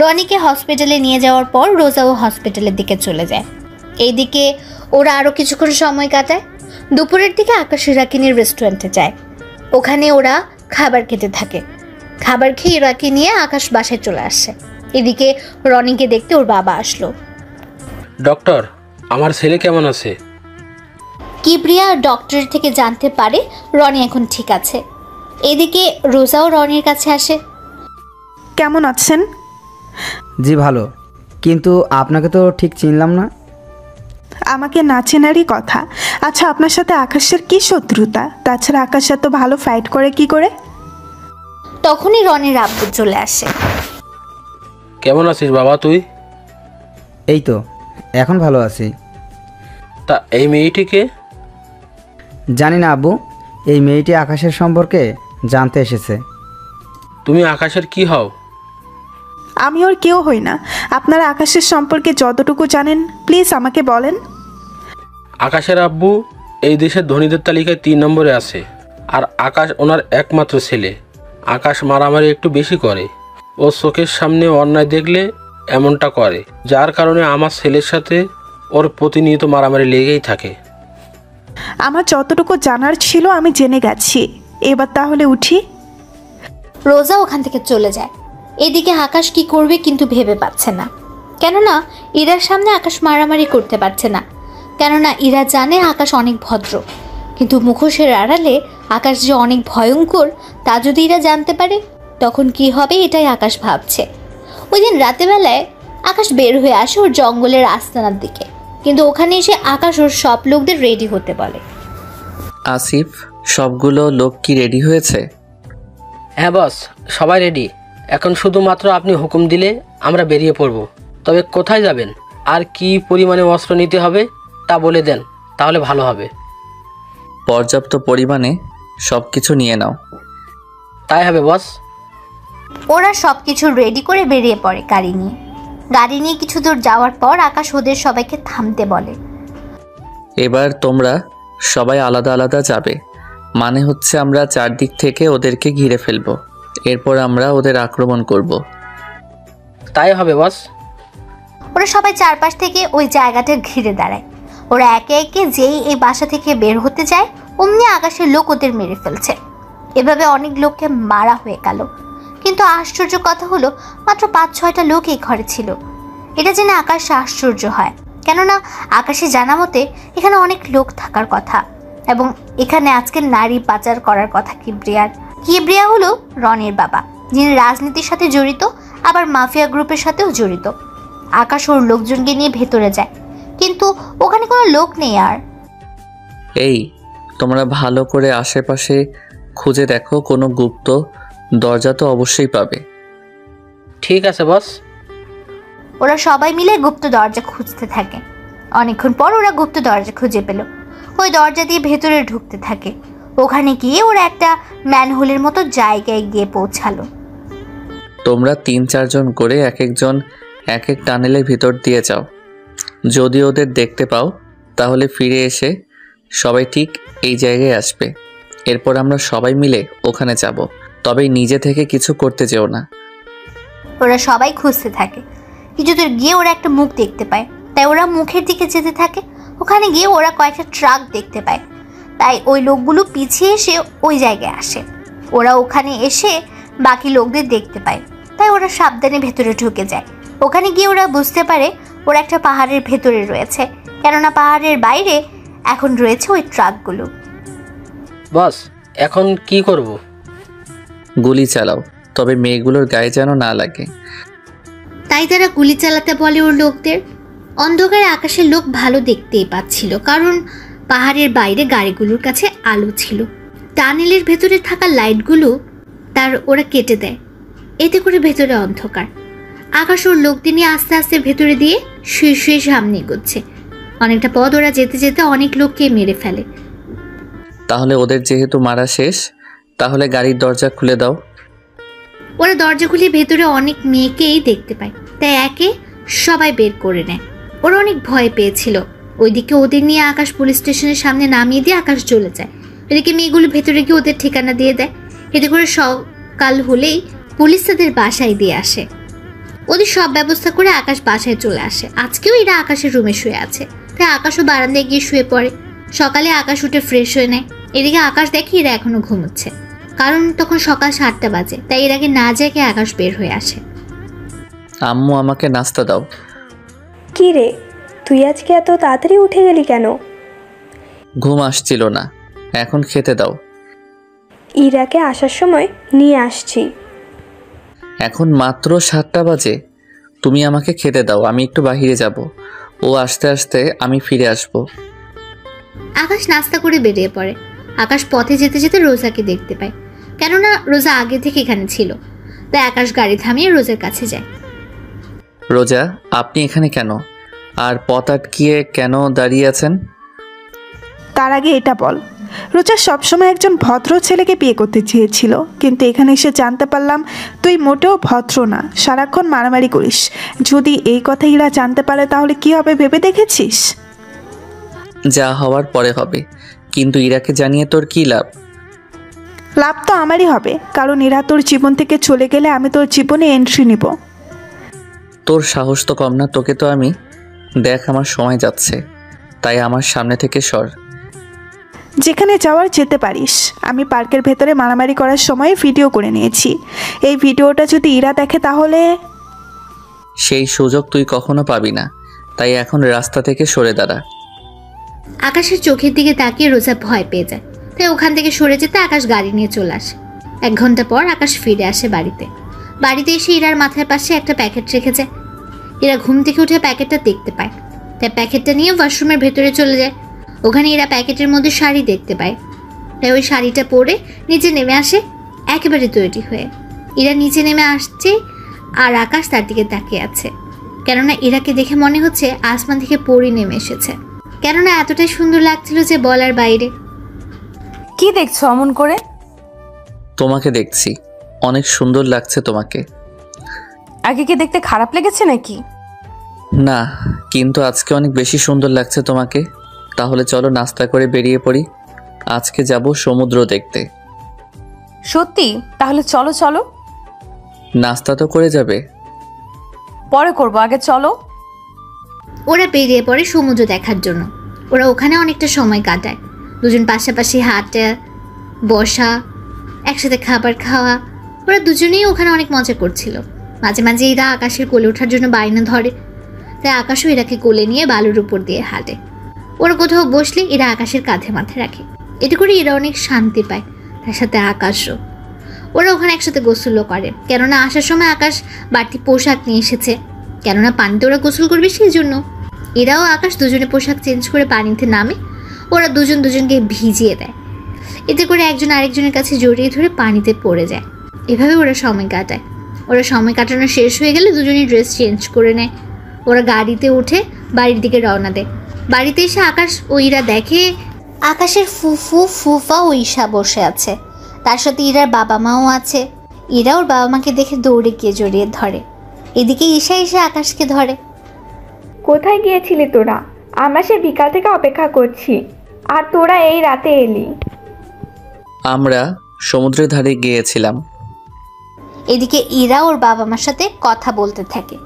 রনিকে হসপিটালে নিয়ে যাওয়ার পর রোজাও হসপিটালের দিকে চলে যায়। এইদিকে ওরা আরও কিছুক্ষণ সময় কাটায়। দুপুরের দিকে আকাশ ইরাকে নিয়ে রেস্টুরেন্টে যায়। ওখানে ওরা খাবার খেতে থাকে। খাবার খেয়ে ইরাকে নিয়ে আকাশ বাসায় চলে আসে। এদিকে রনিকে দেখতে ওর বাবা আসলো। ডক্টর, আমার ছেলে কেমন আছে? কিবরিয়া ডক্টরের থেকে জানতে পারে রনি এখন ঠিক আছে। এদিকে রোজাও রনির কাছে আসে। কেমন আছেন? জি ভালো, কিন্তু আপনাকে তো ঠিক চিনলাম না। আমাকে না চেনারই কথা। আচ্ছা, আপনার সাথে আকাশের কি শত্রুতা? তাছাড়া আকাশ এত ভালো ফাইট করে কি করে? তখনই রনির আব্বু চলে আসে। কেমন আছিস বাবা তুই? এই তো এখন ভালো আছি। তা এই মেয়েটিকে? জানি না আব্বু, এই মেয়েটি আকাশের সম্পর্কে জানতে এসেছে। তুমি আকাশের কি হও? আমি ওর কেউ হই না। আপনারা আকাশের সম্পর্কে যতটুকু জানেন প্লিজ আমাকে বলেন। আকাশের আব্বু এই দেশের ধনীদের তালিকায় 3 নম্বরে আছে, আর আকাশ ওনার একমাত্র ছেলে। আকাশ মারামারি একটু বেশি করে, ও চোখের সামনে অন্যায় দেখলে এমনটা করে, যার কারণে আমার ছেলের সাথে ওর প্রতিনিয়ত মারামারি লেগেই থাকে। আমার যতটুকু জানার ছিল আমি জেনে গেছি, এবার তাহলে উঠি। রোজা ওখান থেকে চলে যায়। এদিকে আকাশ কি করবে কিন্তু ভেবে পাচ্ছে না, কেননা ইরার সামনে আকাশ মারামারি করতে পারছে না, কেননা ইরা জানে আকাশ অনেক ভদ্র। কিন্তু মুখোশের আড়ালে আকাশ যে অনেক ভয়ঙ্কর তা যদি ইরা জানতে পারে তখন কি হবে, এটাই আকাশ ভাবছে। ওই দিন রাতেবেলায় আকাশ বের হয়ে আসে ওর জঙ্গলের আস্তানার দিকে, কিন্তু ওখানে এসে আকাশ ওর সব লোকদের রেডি হতে বলে। আসিফ, সবগুলো লোক কি রেডি হয়েছে? হ্যাঁ বস, সবাই রেডি। এখন শুধুমাত্র আপনি হুকুম দিলে আমরা বেরিয়ে পড়ব। তবে কোথায় যাবেন আর কি পরিমাণে অস্ত্র নিতে হবে তা বলে দেন, তাহলে ভালো হবে। পর্যাপ্ত পরিমাণে সব কিছু নিয়ে নাও। তাই হবে বস। ওরা সব কিছু রেডি করে বেরিয়ে পড়ে গাড়ি নিয়ে। গাড়ি নিয়ে কিছু দূর যাওয়ার পর আকাশ ওদের সবাইকে থামতে বলে। এবার তোমরা সবাই আলাদা আলাদা যাবে, মানে হচ্ছে আমরা চারদিক থেকে ওদেরকে ঘিরে ফেলবো, এরপর আমরা ওদের আক্রমণ করব। তাই হবে বস। ওরা সবাই চারপাশ থেকে ওই জায়গাটা ঘিরে দাঁড়ায়। ওরা একে একে যেই এই বাসা থেকে বের হতে যায় অমনি আকাশের লোক ওদের মেরে ফেলছে। এভাবে অনেক লোককে মারা হয়ে গেল, কিন্তু আশ্চর্য কথা হলো মাত্র 5-6টা লোক এই ঘরে ছিল। এটা জেনে আকাশ আশ্চর্য হয়, কেননা আকাশে জানা মতে এখানে অনেক লোক থাকার কথা এবং এখানে আজকে নারী পাচার করার কথা কিবরিয়ার। কিবরিয়া হলো রনির বাবা, যিনি রাজনীতির সাথে জড়িত, আবার মাফিয়া গ্রুপের সাথেও জড়িত। আকাশ ওর লোকজনকে নিয়ে ভেতরে যায়, কিন্তু ওখানে কোনো লোক নেই। আর এই তোমরা ভালো করে আশেপাশে খুঁজে দেখো, কোনো গুপ্ত দরজা তো অবশ্যই পাবে। ঠিক আছে বস। ওরা সবাই মিলে গুপ্ত দরজা খুঁজতে থাকে। অনেকক্ষণ পর ওরা গুপ্ত দরজা খুঁজে পেল। ওই দরজা দিয়ে ভেতরে ঢুকতে থাকে। ওখানে গিয়ে ওরা একটা ম্যানহোলের মতো জায়গায় গিয়ে পৌঁছালো। তোমরা 3-4 জন করে এক একজন এক এক টানেলের ভিতর দিয়ে যাও। যদি ওদের দেখতে পাও তাহলে ফিরে এসে সবাই ঠিক এই জায়গায় আসবে। এরপর আমরা সবাই মিলে ওখানে যাব, তবে নিজে থেকে কিছু করতে যেও না। ওরা সবাই খুঁজতে থাকে। কিছু দূর গিয়ে ওরা একটা মুখ দেখতে পায়, তাই ওরা মুখের দিকে যেতে থাকে। ওখানে গিয়ে ওরা কয়েকটা ট্রাক দেখতে পায়, তাই ওই লোকগুলো পিছিয়ে এসে ওই জায়গায় আসে। ওরা ওখানে এসে বাকি লোকদের দেখতে পায়, তাই ওরা সাবধানে ভেতরে ঢুকে যায়। ওখানে গিয়ে ওরা বুঝতে পারে ওরা একটা পাহাড়ের ভেতরে রয়েছে, কেননা পাহাড়ের বাইরে এখন রয়েছে ওই ট্রাকগুলো। বস এখন কি করব? গুলি চালাও, তবে মেয়েগুলোর গায়ে যেন না লাগে। তাই তারা গুলি চালাতে বলে ওর লোকদের। অন্ধকারে আকাশের লোক ভালো দেখতেই পাচ্ছিল, কারণ পাহাড়ের বাইরে গাড়িগুলোর কাছে আলো ছিল। টানেলের ভেতরে থাকা লাইটগুলো তার ওরা কেটে দেয়, এতে করে ভেতরে অন্ধকার। আকাশ ওর লোকদের নিয়ে আস্তে আস্তে ভেতরে দিয়ে শুয়ে শুয়ে সামনে এগোচ্ছে। অনেকটা পথ ওরা যেতে যেতে অনেক লোককে মেরে ফেলে। তাহলে ওদের যেহেতু মারা শেষ, তাহলে গাড়ির দরজা খুলে দাও। ওরা দরজা খুলে ভেতরে অনেক মেয়েকেই দেখতে পায়, তাই একে সবাই বের করে নেয়। ওরা অনেক ভয় পেয়েছিল। ওইদিকে ওদের নিয়ে আকাশ পুলিশ স্টেশনের সামনে নামিয়ে দিয়ে আকাশ চলে যায়। এদিকে মেয়েগুলো ভেতরে গিয়ে ওদের ঠিকানা দিয়ে দেয়। এতে করে সকাল হলেই পুলিশ তাদের বাসায় দিয়ে আসে। ওদের সব ব্যবস্থা করে আকাশ বাসায় চলে আসে। আজকেও এরা আকাশের রুমে শুয়ে আছে, তাই আকাশও বারান্দায় গিয়ে শুয়ে পড়ে। সকালে আকাশ উঠে ফ্রেশ হয়ে নেয়। এদিকে আকাশ দেখে এরা এখনো ঘুমোচ্ছে, কারণ তখন সকাল 7টা বাজে, তাই এর আগে না জেগে আকাশ বের হয়ে আসে। আম্মু আমাকে নাস্তা দাও। কি রে, তুই আজকে এত তাড়াতাড়ি উঠে গেলি কেন? ঘুম আসছিল না, এখন খেতে দাও। ইরাকে আসার সময় নিয়ে আসছি। এখন মাত্র 7টা বাজে, তুমি আমাকে খেতে দাও, আমি একটু বাইরে যাব। ও আসতে আসতে আমি ফিরে আসব। আকাশ নাস্তা করে বেরিয়ে পড়ে। আকাশ পথে যেতে যেতে রোজাকে দেখতে পায়, কেননা রোজা আগে থেকে এখানে ছিল। তাই আকাশ গাড়ি থামিয়ে রোজার কাছে যায়। রোজা, আপনি এখানে কেন? আর পথ আটকিয়ে কেন দাঁড়িয়ে আছেন? তার আগে এটা বল, রোজা সবসময় একজন ভদ্র ছেলেকে বিয়ে করতে চেয়েছিল, কিন্তু এখানে এসে জানতে পারলাম তুই মোটেও ভদ্র না, সারাক্ষণ মারামারি করিস। যদি এই কথা ইরা জানতে পারে তাহলে কি হবে ভেবে দেখেছিস? যা হওয়ার পরে হবে, কিন্তু ইরাকে জানিয়ে তোর কি লাভ? লাভ তো আমারই হবে, কারণ ইরা তোর জীবন থেকে চলে গেলে আমি তোর জীবনে এন্ট্রি নিব। তোর সাহস তো কম না, তোকে তো আমি দেখ আমার সময় যাচ্ছে, তাই আমার সামনে থেকে সর। যেখানে যাওয়ার যেতে পারিস। আমি পার্কের ভেতরে মারামারি করার সময় ভিডিও করে নিয়েছি। এই ভিডিওটা যদি ইরা দেখে তাহলে সেই সুযোগ তুই কখনো পাবি না, তাই এখন রাস্তা থেকে সরে দাঁড়া। আকাশের চোখের দিকে তাকিয়ে রোজা ভয় পেয়ে যায়, তাই ওখান থেকে সরে যেতে আকাশ গাড়ি নিয়ে চলে আসে। 1 ঘন্টা পর আকাশ ফিরে আসে বাড়িতে। বাড়িতে এসে ইরার মাথার পাশে একটা প্যাকেট রেখে যায়। ইরা ঘুম থেকে উঠে প্যাকেটটা দেখতে পায়, তাই প্যাকেটটা নিয়ে ওয়াশরুমের ভেতরে চলে যায়। ওখানে ইরা প্যাকেটের মধ্যে শাড়ি দেখতে পায়, তাই ওই শাড়িটা পরে নিচে নেমে আসে একেবারে তৈরি হয়ে। ইরা নিচে নেমে আসছে আর আকাশ তার দিকে তাকিয়ে আছে, কেননা ইরাকে দেখে মনে হচ্ছে আসমান থেকে পরি নেমে এসেছে। কেননা এতটাই সুন্দর লাগছিল যে বলার বাইরে। কি দেখছো অমন করে? তোমাকে দেখছি, অনেক সুন্দর লাগছে তোমাকে। আগে কি দেখতে খারাপ লেগেছে নাকি? না, কিন্তু আজকে অনেক বেশি সুন্দর লাগছে তোমাকে। তাহলে চলো নাস্তা করে বেরিয়ে পড়ি। আজকে যাব সমুদ্র দেখতে। সত্যি? তাহলে চলো চলো। নাস্তা তো করে যাবে? পরে করবো, আগে চলো। ওরা বেরিয়ে পড়ে সমুদ্র দেখার জন্য। ওরা ওখানে অনেকটা সময় কাটায়, দুজন পাশাপাশি হাঁটা, বসা, একসাথে খাবার খাওয়া। ওরা দুজনেই ওখানে অনেক মজা করছিল। মাঝে মাঝে এরা আকাশের কোলে ওঠার জন্য বায়না ধরে, তাই আকাশও এরাকে কোলে নিয়ে বালুর উপর দিয়ে হাঁটে। ওরা কোথাও বসলে এরা আকাশের কাঁধে মাথা রাখে। এতে করে এরা অনেক শান্তি পায়, তার সাথে আকাশও। ওরা ওখানে একসাথে গোসলও করে, কেননা আসার সময় আকাশ বাড়তি পোশাক নিয়ে এসেছে, কেননা পানিতে ওরা গোসল করবে সেই জন্য। এরাও আকাশ দুজনে পোশাক চেঞ্জ করে পানিতে নামে। ওরা দুজন দুজনকে ভিজিয়ে দেয়, এতে করে একজন আরেকজনের কাছে জড়িয়ে ধরে পানিতে পড়ে যায়। এভাবে ওরা সময় কাটায়। ওরা সময় কাটানো শেষ হয়ে গেলে দুজনেই ড্রেস চেঞ্জ করে নেয়। ওরা গাড়িতে উঠে বাড়ির দিকে রওনা দেয়। বাড়িতে এসে আকাশ ও ইরা দেখে আকাশের ফুফু, ফুফা ও ঈশা বসে আছে, তার সাথে ইরার বাবা মাও আছে। ইরা ওর বাবা মাকে দেখে দৌড়ে গিয়ে জড়িয়ে ধরে। এদিকে ঈশা এসে আকাশকে ধরে। কোথায় গিয়েছিলি তোরা? আমরা সে বিকাল থেকে অপেক্ষা করছি, আর তোরা এই রাতে এলি। আমরা সমুদ্রের ধারে গিয়েছিলাম। এদিকে ইরা ওর বাবা মার সাথে কথা বলতে থাকে।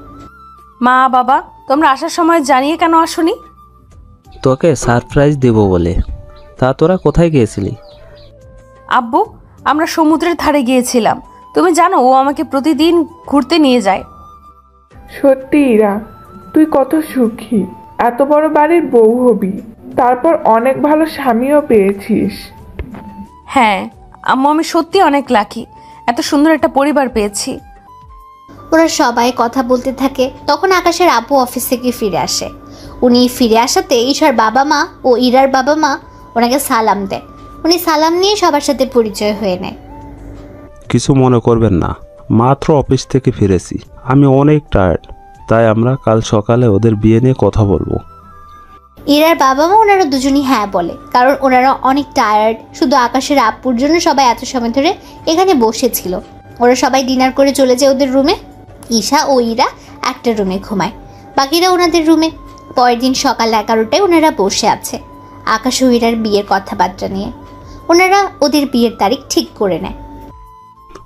মা বাবা, তোমরা আসার সময় জানিয়ে কেন আসোনি? তোকে সারপ্রাইজ দেব বলে। তা তোরা কোথায় গিয়েছিলি? আব্বু, আমরা সমুদ্রের ধারে গিয়েছিলাম। তুমি জানো ও আমাকে প্রতিদিন ঘুরতে নিয়ে যায়। সত্যি ইরা, তুই কত সুখী। এত বড় বাড়ির বউ হবি, তারপর অনেক ভালো স্বামীও পেয়েছিস। হ্যাঁ আম্মু, আমি সত্যি অনেক লাকি, এত সুন্দর একটা পরিবার পেয়েছি। ওরা সবাই কথা বলতে থাকে। তখন আকাশের আপু অফিস থেকে ফিরে আসে। উনি ফিরে আসাতে ঈশার বাবা মা ও ইরার বাবা মা ওনাকে সালাম দেয়। উনি সালাম নিয়ে সবার সাথে পরিচয় হয়ে নেয়। কিছু মনে করবেন না, মাত্র অফিস থেকে ফিরেছি, আমি অনেক টায়ার্ড, তাই আমরা কাল সকালে ওদের বিয়ে নিয়ে কথা বলবো। ইরার বাবা মা ওনারা দুজনই হ্যাঁ বলে, কারণ ওনারা অনেক টায়ার্ড। শুধু আকাশের আপুর জন্য সবাই এত সময় ধরে এখানে বসেছিল। ওরা সবাই ডিনার করে চলে যায় ওদের রুমে। ঈশা ও ইরা একটা রুমে ঘুমায়, বাকিরা ওনাদের রুমে। পরের দিন সকাল 11টায় ওনারা বসে আছে আকাশ ও ইরার বিয়ের কথাবার্তা নিয়ে। ওনারা ওদের বিয়ের তারিখ ঠিক করে নেয়।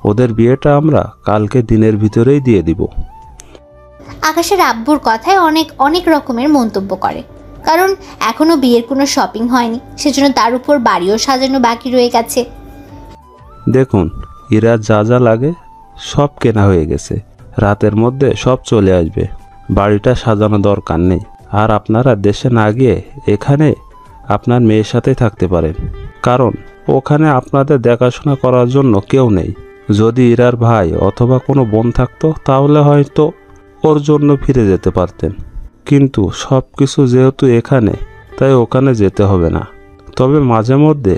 ওদের বিয়েটা আমরা কালকে দিনের ভিতরেই দিয়ে দিব। আকাশের আব্বুর কথায় অনেক অনেক রকমের মন্তব্য করে, কারণ এখনো বিয়ের কোনো শপিং হয়নি, সেজন্য তার উপর বাড়িও সাজানো বাকি রয়ে গেছে। দেখুন, ইরা যা যা লাগে সব কেনা হয়ে গেছে, রাতের মধ্যে সব চলে আসবে। বাড়িটা সাজানো দরকার নেই। আর আপনারা দেশে না গিয়ে এখানে আপনার মেয়ের সাথে থাকতে পারেন, কারণ ওখানে আপনাদের দেখাশোনা করার জন্য কেউ নেই। যদি ইরার ভাই অথবা কোনো বোন থাকতো তাহলে হয়তো ওর জন্য ফিরে যেতে পারতেন, কিন্তু সব কিছু যেহেতু এখানে, তাই ওখানে যেতে হবে না। তবে মাঝে মধ্যে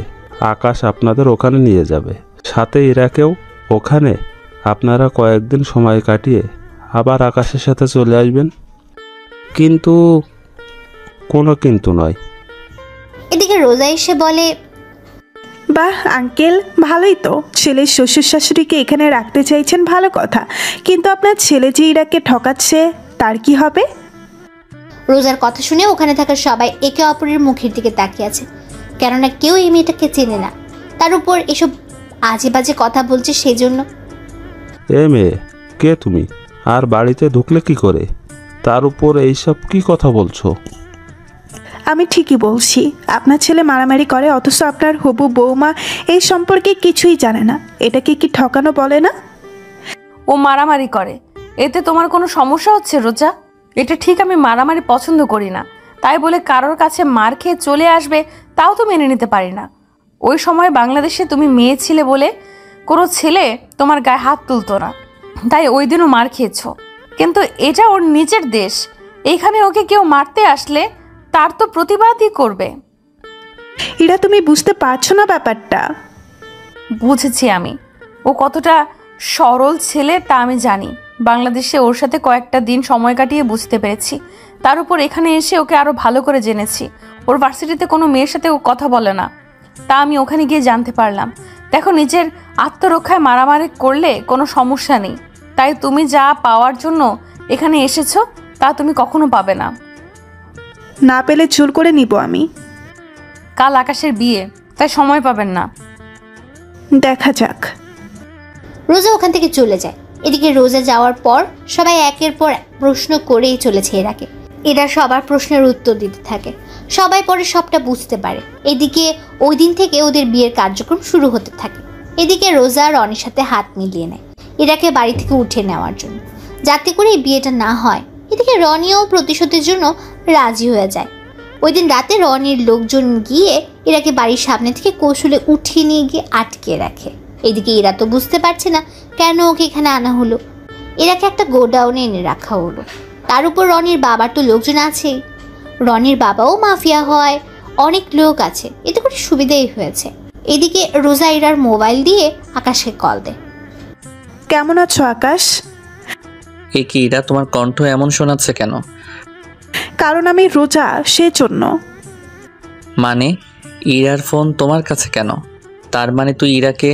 আকাশ আপনাদের ওখানে নিয়ে যাবে, সাথে ইরাকেও। ওখানে আপনারা কয়েকদিন সময় কাটিয়ে আবার আকাশের সাথে চলে আসবেন। কিন্তু কোনো কিন্তু নয়। এদিকে রোজা এসে বলে, বাহ আঙ্কেল, ভালোই তো। ছেলের শ্বশুর শাশুড়িকে এখানে রাখতে চাইছেন, ভালো কথা। কিন্তু আপনার ছেলে যে ইরাকে ঠকাচ্ছে, তার কি হবে? রোজার কথা শুনে ওখানে থাকা সবাই একে অপরের মুখের দিকে তাকিয়ে আছে, কেননা কেউ এই মেয়েটাকে চেনে না। তার উপর এসব আজে বাজে কথা বলছে সেজন্য। এ মেয়ে, কে তুমি? আর বাড়িতে ঢুকলে কি করে? তার উপর এইসব কি কথা বলছো? আমি ঠিকই বলছি। আপনার ছেলে মারামারি করে, অথচ আপনার হবু বৌমা এই সম্পর্কে কিছুই জানে না। এটাকে কি ঠকানো বলে না? ও মারামারি করে, এতে তোমার কোনো সমস্যা হচ্ছে রোজা? এটা ঠিক, আমি মারামারি পছন্দ করি না, তাই বলে কারোর কাছে মার খেয়ে চলে আসবে তাও তো মেনে নিতে পারি না। ওই সময় বাংলাদেশে তুমি মেয়ে ছিলে বলে কোনো ছেলে তোমার গায়ে হাত তুলতো না, তাই ওই দিনও মার খেয়েছো। কিন্তু এটা ওর নিজের দেশ, এইখানে ওকে কেউ মারতে আসলে তার তো প্রতিবাদই করবে। এরা তুমি বুঝতে পারছো না ব্যাপারটা? বুঝেছি আমি, ও কতটা সরল ছেলে তা আমি জানি। বাংলাদেশে ওর সাথে কয়েকটা দিন সময় কাটিয়ে বুঝতে পেরেছি। তার উপর এখানে এসে ওকে আরো ভালো করে জেনেছি। ওর ভার্সিটিতে কোনো মেয়ের সাথে ও কথা বলে না, তা আমি ওখানে গিয়ে জানতে পারলাম। দেখো, নিজের আত্মরক্ষায় মারামারি করলে কোনো সমস্যা নেই, তাই তুমি যা পাওয়ার জন্য এখানে এসেছো তা তুমি কখনো পাবে না। না পেলে জোর করে নিব আমি। কাল আকাশের বিয়ে, তাই সময় পাবেন না। দেখা যাক। রোজা ওখান থেকে চলে যায়। এদিকে রোজা যাওয়ার পর সবাই একের পর প্রশ্ন করেই চলেছে এরাকে। এরা সবার প্রশ্নের উত্তর দিতে থাকে। সবাই পরে সবটা বুঝতে পারে। এদিকে ওই দিন থেকে ওদের বিয়ের কার্যক্রম শুরু হতে থাকে। এদিকে রোজা রনির সাথে হাত মিলিয়ে নেয় এরাকে বাড়ি থেকে উঠে নেওয়ার জন্য, যাতে করে এই বিয়েটা না হয়। এদিকে রনিও প্রতিশোধের জন্য রাজি হয়ে যায়। ওই দিন রাতে রনির লোকজন গিয়ে এরাকে বাড়ির সামনে থেকে কৌশলে উঠিয়ে নিয়ে গিয়ে আটকে রাখে। এদিকে এরা তো বুঝতে পারছে না কেন ওকে এখানে আনা হলো। এরাকে একটা গোডাউনে এনে রাখা হলো। তার উপর রনির বাবার তো লোকজন আছেই। রনির বাবাও মাফিয়া হয়, অনেক লোক আছে, এতে করে সুবিধাই হয়েছে। এদিকে রোজা ইরার মোবাইল দিয়ে আকাশকে কল দেয়। কেমন আছো আকাশ? এ কি ইরা, তোমার কণ্ঠ এমন শোনাচ্ছে কেন? কারণ আমি রোজা, সেজন্য। মানে ইরার ফোন তোমার কাছে কেন? তার মানে তুই ইরাকে?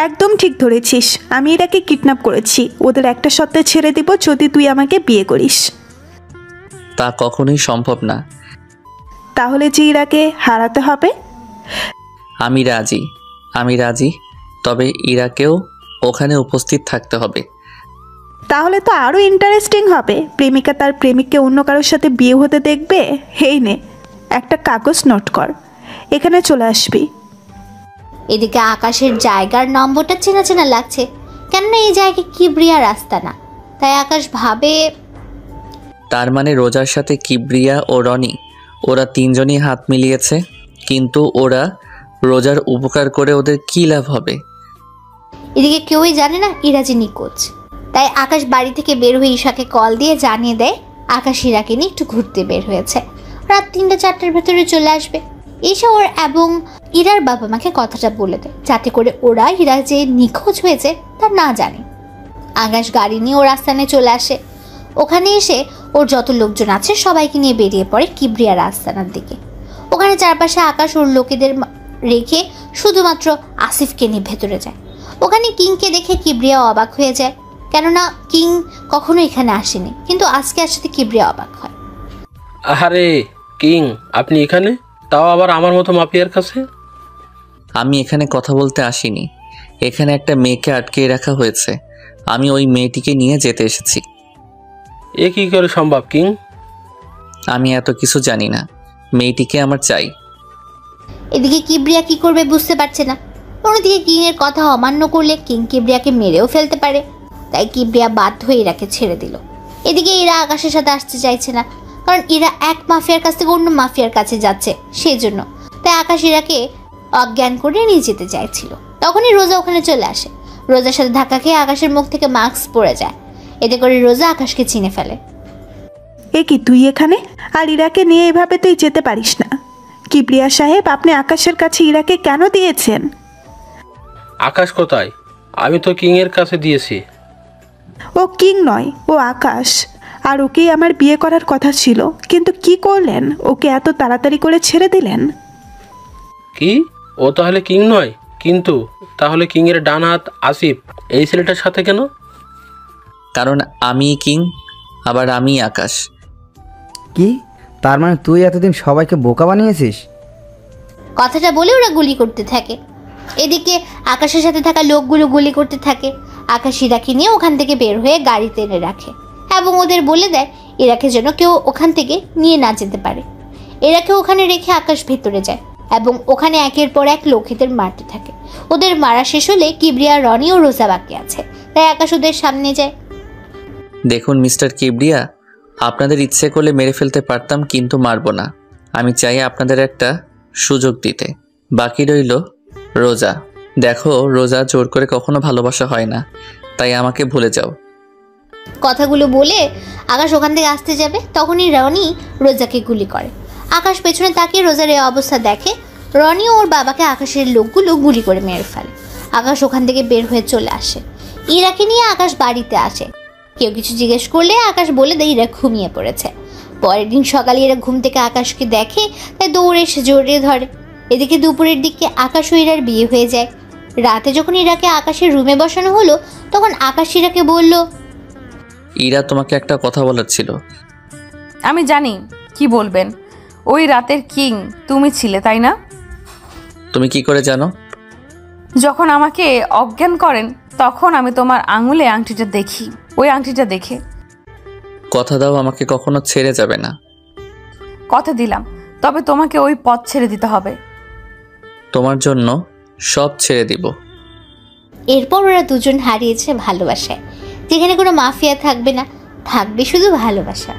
একদম ঠিক ধরেছিস, আমি এরাকে কিডন্যাপ করেছি। ওদের একটা সত্ত্বে ছেড়ে দিব যদি তুই আমাকে বিয়ে করিস। তা কখনোই সম্ভব না। তাহলে যে ইরাকে হারাতে হবে? আমি রাজি, তবে ইরাকেও ওখানে উপস্থিত থাকতে হবে। তাহলে তো আরো ইন্টারেস্টিং হবে। প্রেমিকা তার প্রেমিককে অন্য কারোর সাথে বিয়ে হতে দেখবে। হেই নে, একটা কাগজ নোট কর, এখানে চলে আসবি। এদিকে আকাশের জায়গার নম্বরটা চেনা চেনা লাগছে, কেননা এই জায়গায় কিবরিয়া রাস্তা না। তাই আকাশ ভাবে, তার মানে রোজার সাথে কিবরিয়া ও রনি, ওরা তিনজনই হাত মিলিয়েছে। কিন্তু ওরা রোজার উপকার করে ওদের কী লাভ হবে? এদিকে কেউই জানে না ইরা যে নিখোঁজ। তাই আকাশ বাড়ি থেকে বের হয়ে ঈশাকে কল দিয়ে জানিয়ে দেয় আকাশ ইরাকে নিয়ে একটু ঘুরতে বের হয়েছে, রাত 3-4টার ভেতরে চলে আসবে। ঈশা ওর এবং ইরার বাবা মাকে কথাটা বলে দেয়, যাতে করে ওরা ইরা যে নিখোঁজ হয়েছে তা না জানে। আকাশ গাড়ি নিয়ে ওর আস্তানে চলে আসে। ওখানে এসে ওর যত লোকজন আছে সবাইকে নিয়ে বেরিয়ে পড়ে কিবরিয়ার আস্তানার দিকে। ওখানে চারপাশে আকাশ ওর লোকেদের রেখে শুধুমাত্র আসিফকে নিয়ে ভেতরে যায়। ওখানে কিংকে দেখে কিবরিয়া অবাক হয়ে যায়, কেননা কিং কখনো এখানে আসেনি, কিন্তু আজকে আসতে কিবরিয়া অবাক হয়। আরে কিং, আপনি এখানে, তাও আবার আমার মতো মাফিয়ার কাছে? আমি এখানে কথা বলতে আসিনি, এখানে একটা মেয়েকে আটকে রাখা হয়েছে, আমি ওই মেয়েটিকে নিয়ে যেতে এসেছি। এ কি করে সম্ভব কিং? আমি এত কিছু জানি না, মেয়েটিকে আমার চাই। এদিকে কিবরিয়া কি করবে বুঝতে পারছে না। অন্যদিকে কিং এর কথা অমান্য করলে কিং কিবরিয়াকে মেরেও ফেলতে পারে। তাই কিবরিয়া বাধ্য হয়ে ইরাকে ছেড়ে দিল। এদিকে ইরা আকাশের সাথে আসতে চাইছে না, কারণ ইরা এক মাফিয়ার কাছ থেকে অন্য মাফিয়ার কাছে যাচ্ছে, সেই জন্য। তাই আকাশ ইরাকে অজ্ঞান করে নিয়ে যেতে চাইছিল। তখনই রোজা ওখানে চলে আসে। রোজার সাথে ধাক্কা খেয়ে আকাশের মুখ থেকে মাস্ক পড়ে যায়। এতে করে রোজা আকাশকে চিনে ফেলে। এ কি, তুই এখানে? আর ইরাকে নিয়ে এভাবে তুই যেতে পারিস না। কিবরিয়া সাহেব, আপনি আকাশের কাছে ইরাকে কেন দিয়েছেন? আকাশ কোথায়? আমি তো কিং এর কাছে দিয়েছি। ও কিং নয়, ও আকাশ। আর ওকেই আমার বিয়ে করার কথা ছিল, কিন্তু কি করলেন? ওকে এত তাড়াতাড়ি করে ছেড়ে দিলেন। কি? ও তাহলে কিং নয়? কিন্তু তাহলে কিং এর ডান হাত আসিফ এই ছেলেটার সাথে কেন? কারণ আমি কিং, আবার আমি আকাশ। কি? তার মানে তুই এতদিন সবাইকে বোকা বানিয়েছিস? কথাটা বলে ওরা গুলি করতে থাকে। এদিকে আকাশের সাথে থাকা লোকগুলো গুলি করতে থাকে। আকাশ ইরাকে নিয়ে ওখান থেকে বের হয়ে গাড়িতে এনে রাখে এবং ওদের বলে দেয় ইরাকে যেন কেউ ওখান থেকে নিয়ে না যেতে পারে। এরাকে ওখানে রেখে আকাশ ভেতরে যায় এবং ওখানে একের পর এক লোকেদের মারতে থাকে। ওদের মারা শেষ হলে কিবরিয়া, রনি ও রোজা বাকি আছে, তাই আকাশ ওদের সামনে যায়। দেখুন মিস্টার কিবরিয়া, আপনাদের ইচ্ছে করলে মেরে ফেলতে পারতাম, কিন্তু মারবো না। আমি চাই আপনাদের একটা সুযোগ দিতে। বাকি রইল রোজা। দেখো রোজা, জোর করে কখনো ভালোবাসা হয় না, তাই আমাকে ভুলে যাও। কথাগুলো বলে আকাশ ওখান থেকে আসতে যাবে, তখনই রনি রোজাকে গুলি করে। আকাশ পেছনে তাকিয়ে রোজার এই অবস্থা দেখে। রনি ওর বাবাকে আকাশের লোকগুলো গুলি করে মেরে ফেলে। আকাশ ওখান থেকে বের হয়ে চলে আসে। ইরাকে নিয়ে আকাশ বাড়িতে আসে। কেউ কিছু জিজ্ঞেস করলে আকাশ বলে দেয় ইরা ঘুমিয়ে পড়েছে। পরের দিন সকালে এরা ঘুম থেকে আকাশকে দেখে, তাই দৌড়ে এসে জড়িয়ে ধরে। এদিকে দুপুরের দিকে আকাশ ও ইরার বিয়ে হয়ে যায়। রাতে যখন ইরাকে আকাশের রুমে বসানো হলো, তখন আকাশ ইরাকে বলল, ইরা, তোমাকে একটা কথা বলার ছিল। আমি জানি কি বলবেন। ওই রাতের কিং তুমি ছিলে, তাই না? তুমি কি করে জানো? যখন আমাকে অজ্ঞান করেন তখন আমি তোমার আঙুলে আংটিটা দেখি। ওই আংটিটা দেখে। কথা দাও আমাকে কখনো ছেড়ে যাবে না। কথা দিলাম, তবে তোমাকে ওই পথ ছেড়ে দিতে হবে। তোমার জন্য সব ছেড়ে দিব। এরপর ওরা দুজন হারিয়েছে ভালোবাসায়, যেখানে কোনো মাফিয়া থাকবে না, থাকবে শুধু ভালোবাসা।